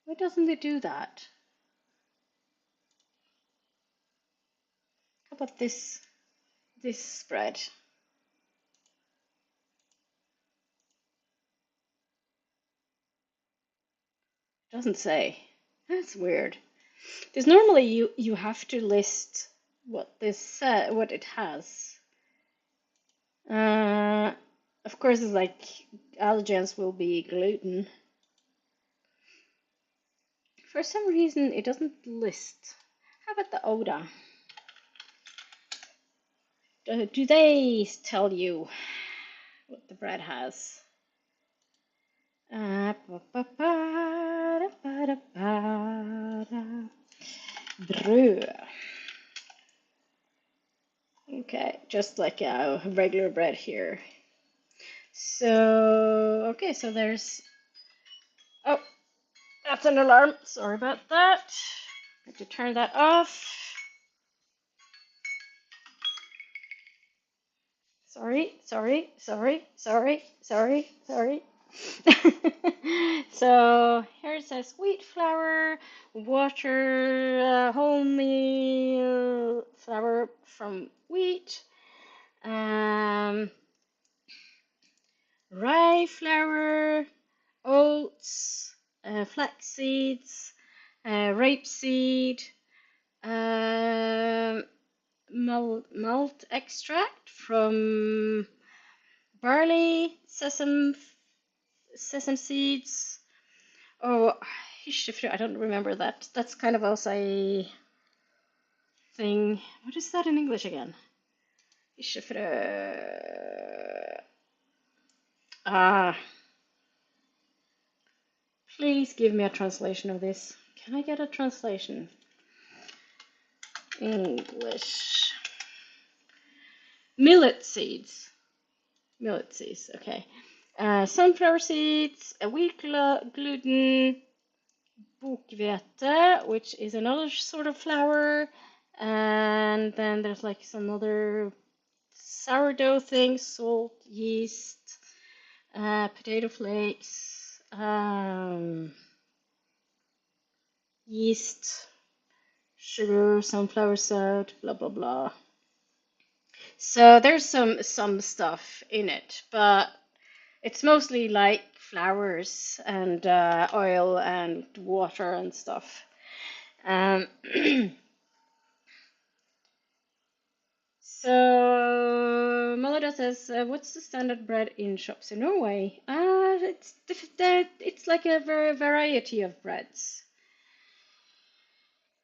Why doesn't it do that? How about this spread? Doesn't say. That's weird. Because normally you have to list what it has. Of course, it's like allergens will be gluten. For some reason, it doesn't list. How about the Oda? Do they tell you what the bread has? Brød. Okay, just like a regular bread here. So, okay, so there's, oh, that's an alarm. Sorry about that. I have to turn that off. Sorry. So here it says wheat flour, water, wholemeal flour from wheat, um, rye flour, oats, flax seeds, rapeseed, um, malt extract from barley, sesame seeds. Oh, I don't remember that. That's kind of also a thing. What is that in English again? Ah, please give me a translation of this. Can I get a translation? English. Millet seeds. Millet seeds, okay. Sunflower seeds, wheat gluten, bokhvete, which is another sort of flour, and then there's like some other sourdough things, salt, yeast, potato flakes, yeast, sugar, sunflower seed, blah blah blah. So there's some stuff in it, but it's mostly like flours and oil and water and stuff. So Melida says, "What's the standard bread in shops in Norway?" It's like a very variety of breads.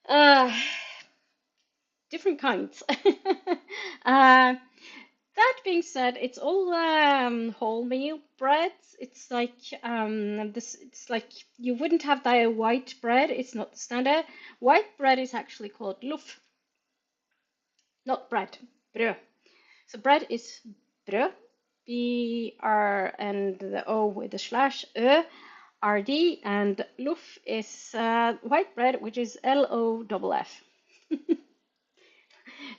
Uh, different kinds. That being said, it's all wholemeal breads. It's like this. It's like you wouldn't have the white bread. It's not the standard. White bread is actually called loaf, not bread. Brød. So bread is brød, B-R and the O with the slash, Ö, R-D, and loaf is white bread, which is L-O-F-F.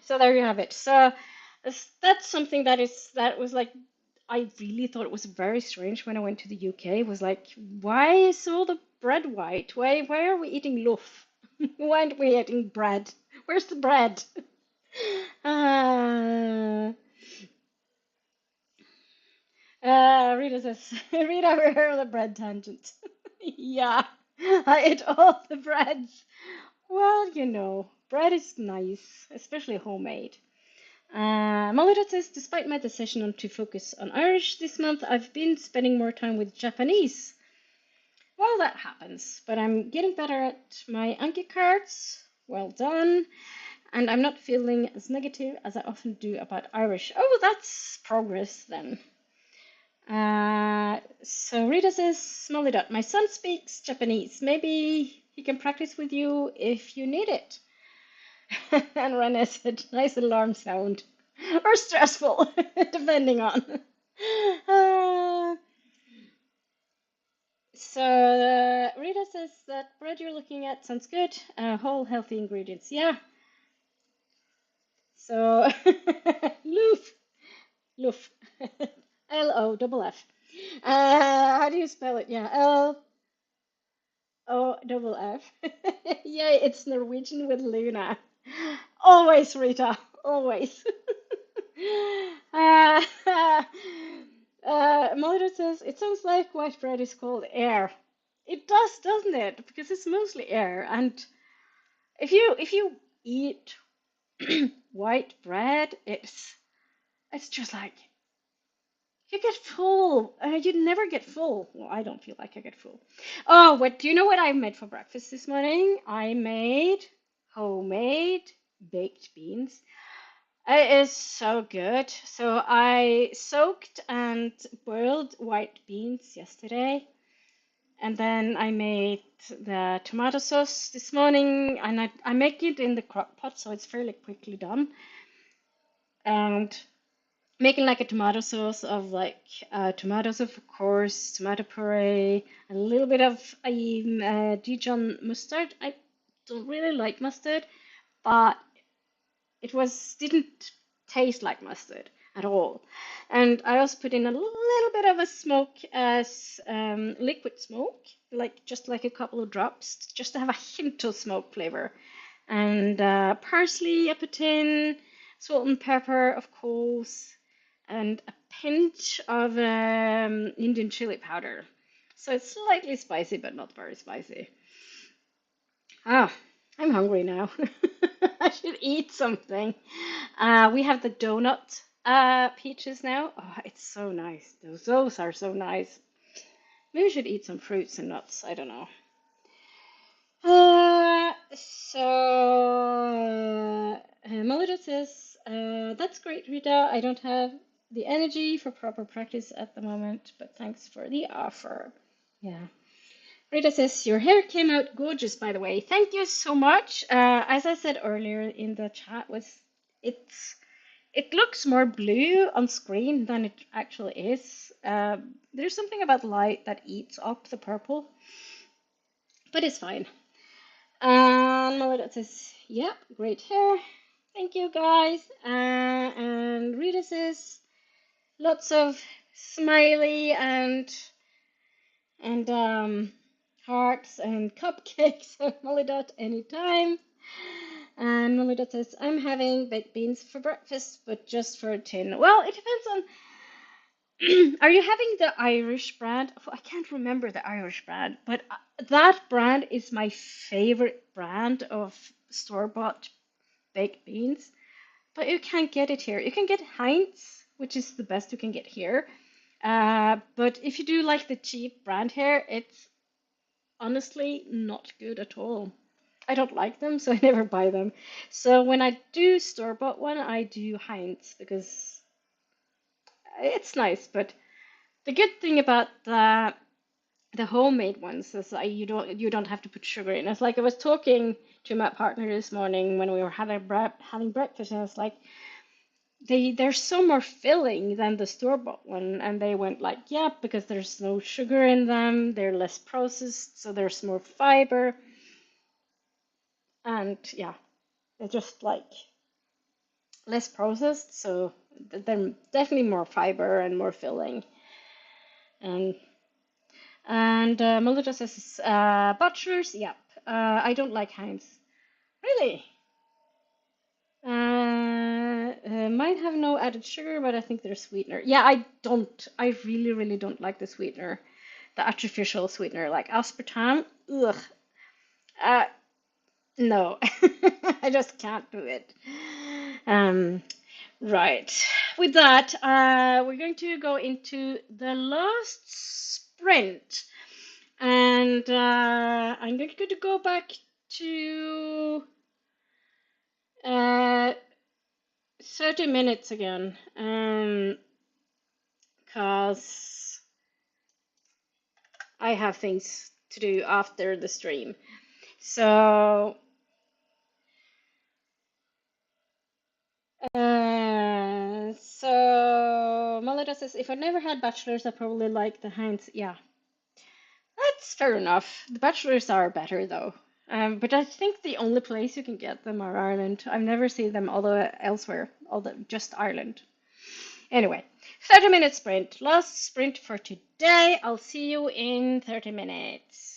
So there you have it. So that's something that was like, I really thought it was very strange when I went to the UK. It was like, why is all the bread white? Why are we eating loaf? Why aren't we eating bread? Where's the bread? Uh, Rita says, Rita, we're here on the bread tangent. Yeah, I ate all the breads. Well, bread is nice, especially homemade. Malita says, despite my decision to focus on Irish this month, I've been spending more time with Japanese. Well, that happens, but I'm getting better at my Anki cards. Well done. And I'm not feeling as negative as I often do about Irish. Oh, that's progress then. So Rita says, Malita, my son speaks Japanese. Maybe he can practice with you if you need it. And Renee said, nice alarm sound. Or stressful, depending on. So Rita says that bread you're looking at sounds good. Whole healthy ingredients. Yeah. So loof. Loof. L-O-F-F. How do you spell it? Yeah. L-O-F-F. Yay, it's Norwegian with Luna. Always, Rita. Always. uh, Melody says, it sounds like white bread is called air. It does, doesn't it? Because it's mostly air. And if you eat white bread, it's just like you get full. You never get full. Well, I don't feel like I get full. Oh, do you know what I made for breakfast this morning? I made homemade baked beans. It is so good. So I soaked and boiled white beans yesterday, and then I made the tomato sauce this morning, and I make it in the crock pot, so it's fairly quickly done. And making like a tomato sauce of like tomatoes, of course, tomato puree, a little bit of Dijon mustard. I don't really like mustard, but it was didn't taste like mustard at all. And I also put in a little bit of a smoke as liquid smoke, like just like a couple of drops, just to have a hint of smoke flavor. And parsley I put in, salt and pepper, of course, and a pinch of Indian chili powder. So it's slightly spicy, but not very spicy. Ah, I'm hungry now. I should eat something. We have the donut peaches now. Oh, it's so nice. Those are so nice. Maybe we should eat some fruits and nuts. I don't know. Melody says, that's great, Rita. I don't have the energy for proper practice at the moment, but thanks for the offer. Yeah. Rita says, your hair came out gorgeous, by the way. Thank you so much. As I said earlier in the chat, it's it looks more blue on screen than it actually is. There's something about light that eats up the purple, but it's fine. And Melody says, yep, great hair. Thank you, guys. And Rita says, lots of smiley and hearts and cupcakes at Molly anytime. And Molly says, I'm having baked beans for breakfast, but just for a tin. Well, it depends on. Are you having the Irish brand? Oh, I can't remember the Irish brand, but that brand is my favorite brand of store-bought baked beans. But you can't get it here. You can get Heinz, which is the best you can get here. But if you do like the cheap brand here, it's honestly not good at all. I don't like them, so I never buy them. So when I do store-bought one, I do Heinz because it's nice. But the good thing about the homemade ones is you don't have to put sugar in. It's like I was talking to my partner this morning when we were having breakfast, and I was like, they're so more filling than the store-bought one, and they went like, yeah, because there's no sugar in them, they're less processed, so there's more fiber, and yeah, they're just like less processed, so they're definitely more fiber and more filling. And Melissa says, butchers, yep. I don't like Heinz. Really? Mine have no added sugar, but I think they're sweetener. Yeah, I don't. I really, really don't like the sweetener, the artificial sweetener, like aspartame. Ugh. Uh, no, I just can't do it. Um, right. With that, we're going to go into the last sprint, and I'm going to go back to uh, 30 minutes again, because I have things to do after the stream. So Melida says, if I never had bachelors, I probably like the Heinz. Yeah, that's fair enough. The bachelors are better though. But I think the only place you can get them are Ireland. I've never seen them although elsewhere, although just Ireland. Anyway, 30-minute sprint. Last sprint for today. I'll see you in 30 minutes.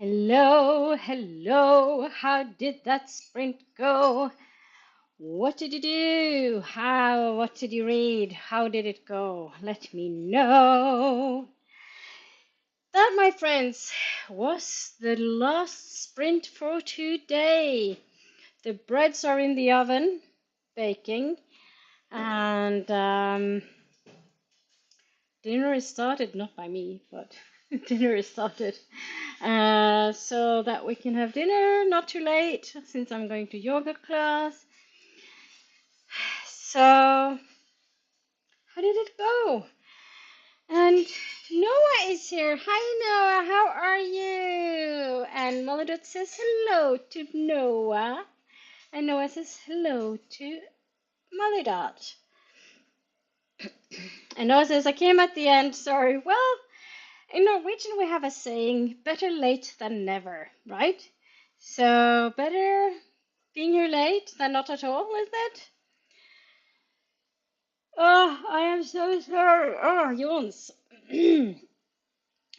Hello, hello, how did that sprint go? What did you do? What did you read? How did it go? Let me know. That, my friends, was the last sprint for today. The breads are in the oven, baking, and dinner is started, not by me, but dinner is started. So that we can have dinner, not too late, since I'm going to yoga class. So, how did it go? And Noah is here. Hi, Noah. How are you? And Molodot says hello to Noah. And Noah says hello to Molodot. And Noah says, I came at the end. Sorry. Well, in Norwegian, we have a saying, better late than never, right? So, better being here late than not at all, isn't it? Oh, I am so sorry. Oh, yawns.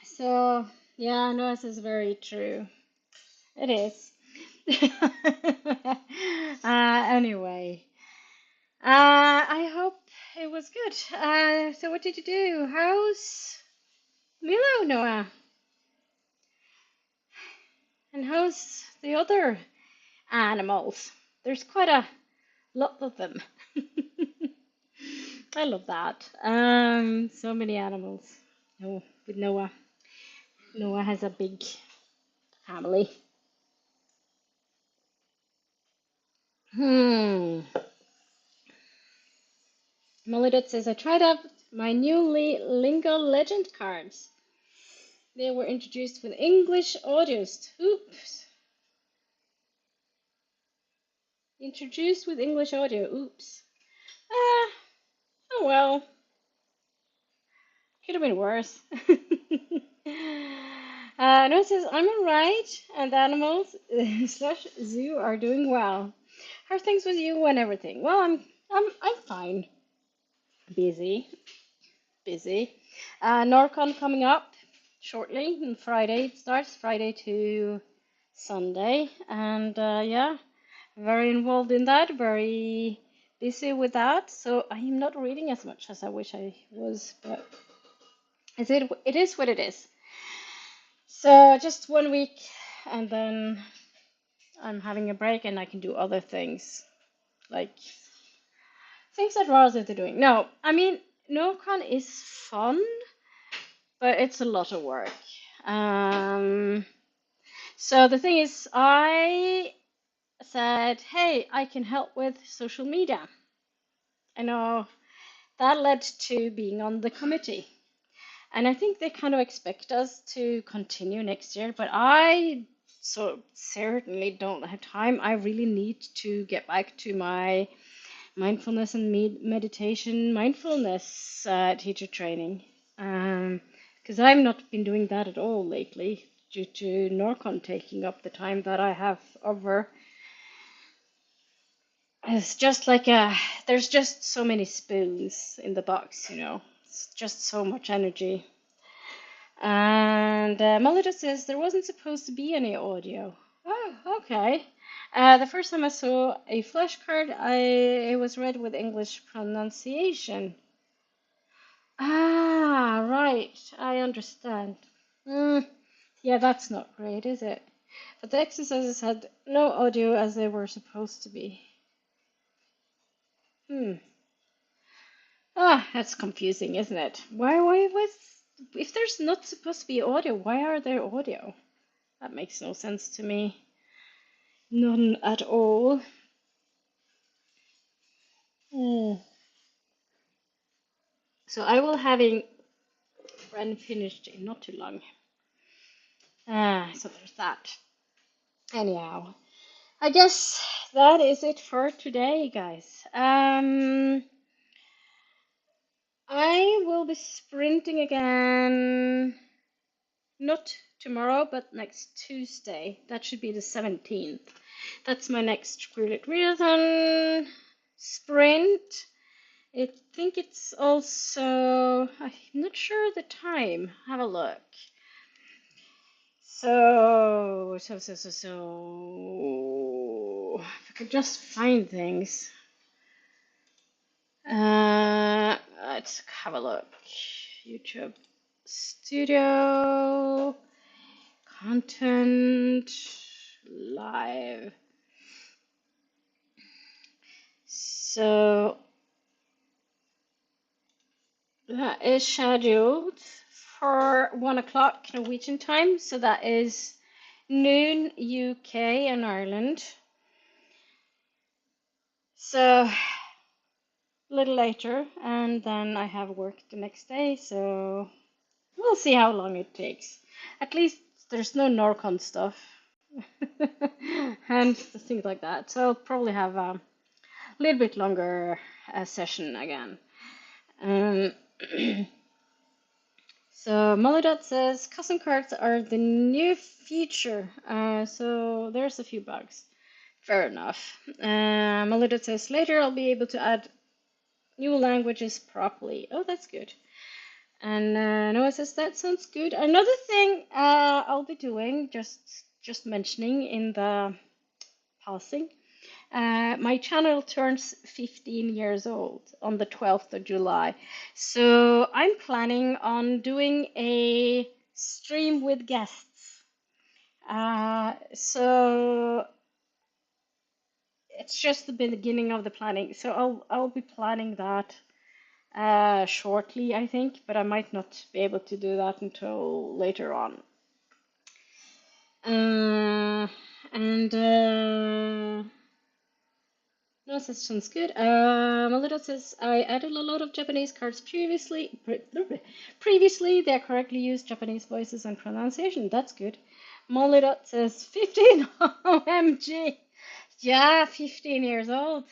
So, yeah, no, this is very true. It is. Anyway, I hope it was good. So what did you do? How's Milo, Noah? And how's the other animals? There's quite a lot of them. I love that. So many animals. Oh, with Noah. Noah has a big family. Melodot says, I tried out my new Lingo Legend cards. They were introduced with English audios. Oops. Introduced with English audio. Oops. Oh well. Could have been worse. No, it says, I'm alright, and the animals slash zoo are doing well. How are things with you and everything? Well, I'm fine. Busy. Norcon coming up shortly, on Friday. It starts Friday to Sunday, and yeah, very involved in that, very busy with that. So I'm not reading as much as I wish I was, but it is what it is. So just 1 week, and then I'm having a break, and I can do other things, like things I'd rather be doing. No, I mean, Norcon is fun, but it's a lot of work. So the thing is, I said, hey, I can help with social media. I know that led to being on the committee. And I think they kind of expect us to continue next year, but I certainly don't have time. I really need to get back to my mindfulness and mindfulness teacher training. Because I've not been doing that at all lately due to Norcon taking up the time that I have over. It's just like there's just so many spoons in the box, you know. It's just so much energy. And Melody says there wasn't supposed to be any audio. Oh, okay. The first time I saw a flashcard, it was read with English pronunciation. Ah, right. I understand. Yeah, that's not great, is it? But the exercises had no audio as they were supposed to be. That's confusing, isn't it? If there's not supposed to be audio, why are there audio? That makes no sense to me. None at all. So I will having run finished in not too long. So there's that. Anyhow, I guess that is it for today, guys. I will be sprinting again, not tomorrow, but next Tuesday. That should be the 17th. That's my next QueerLit Readathon sprint. I think it's also, I'm not sure the time. Have a look. If I could just find things. Let's have a look. YouTube Studio, content, live. So that is scheduled for 1 o'clock Norwegian time. So that is noon UK and Ireland. So a little later, and then I have work the next day. So we'll see how long it takes. At least there's no Norcon stuff and things like that. So I'll probably have a little bit longer session again. So Molly says custom cards are the new feature. So there's a few bugs. Fair enough. Molly says later I'll be able to add new languages properly. Oh, that's good. And Noah says that sounds good. Another thing I'll be doing, just mentioning in the passing, my channel turns 15 years old on the 12th of July. So I'm planning on doing a stream with guests. So it's just the beginning of the planning. So I'll be planning that shortly, I think, but I might not be able to do that until later on. No, that sounds good. Melita says, I added a lot of Japanese cards previously. Previously, they correctly used Japanese voices and pronunciation. That's good. Molly says, 15 OMG. Yeah, 15 years old.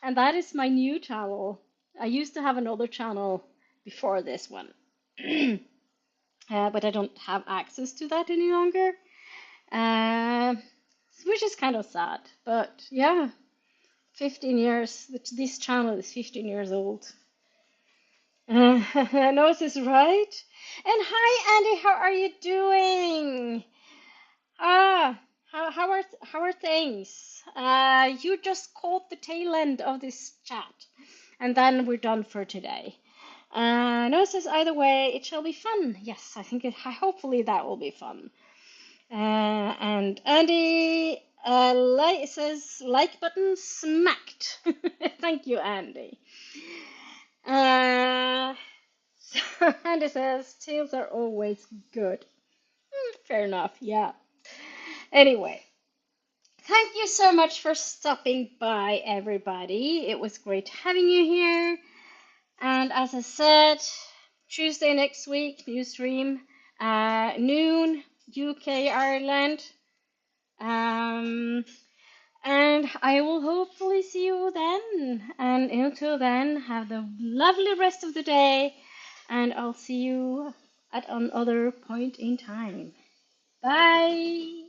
And that is my new channel. I used to have another channel before this one. But I don't have access to that any longer. Which is kind of sad. But yeah, 15 years. This channel is 15 years old. I know this is right. And hi, Andy. How are you doing? How are things? You just caught the tail end of this chat, and then we're done for today. Noah says either way, it shall be fun. Yes, I think hopefully that will be fun. And Andy says like button smacked. Thank you, Andy. So Andy says tails are always good. Fair enough, yeah. Anyway, thank you so much for stopping by, everybody. It was great having you here. And as I said, Tuesday next week, new stream, noon, UK, Ireland. And I will hopefully see you then. And until then, have the lovely rest of the day. And I'll see you at another point in time. Bye.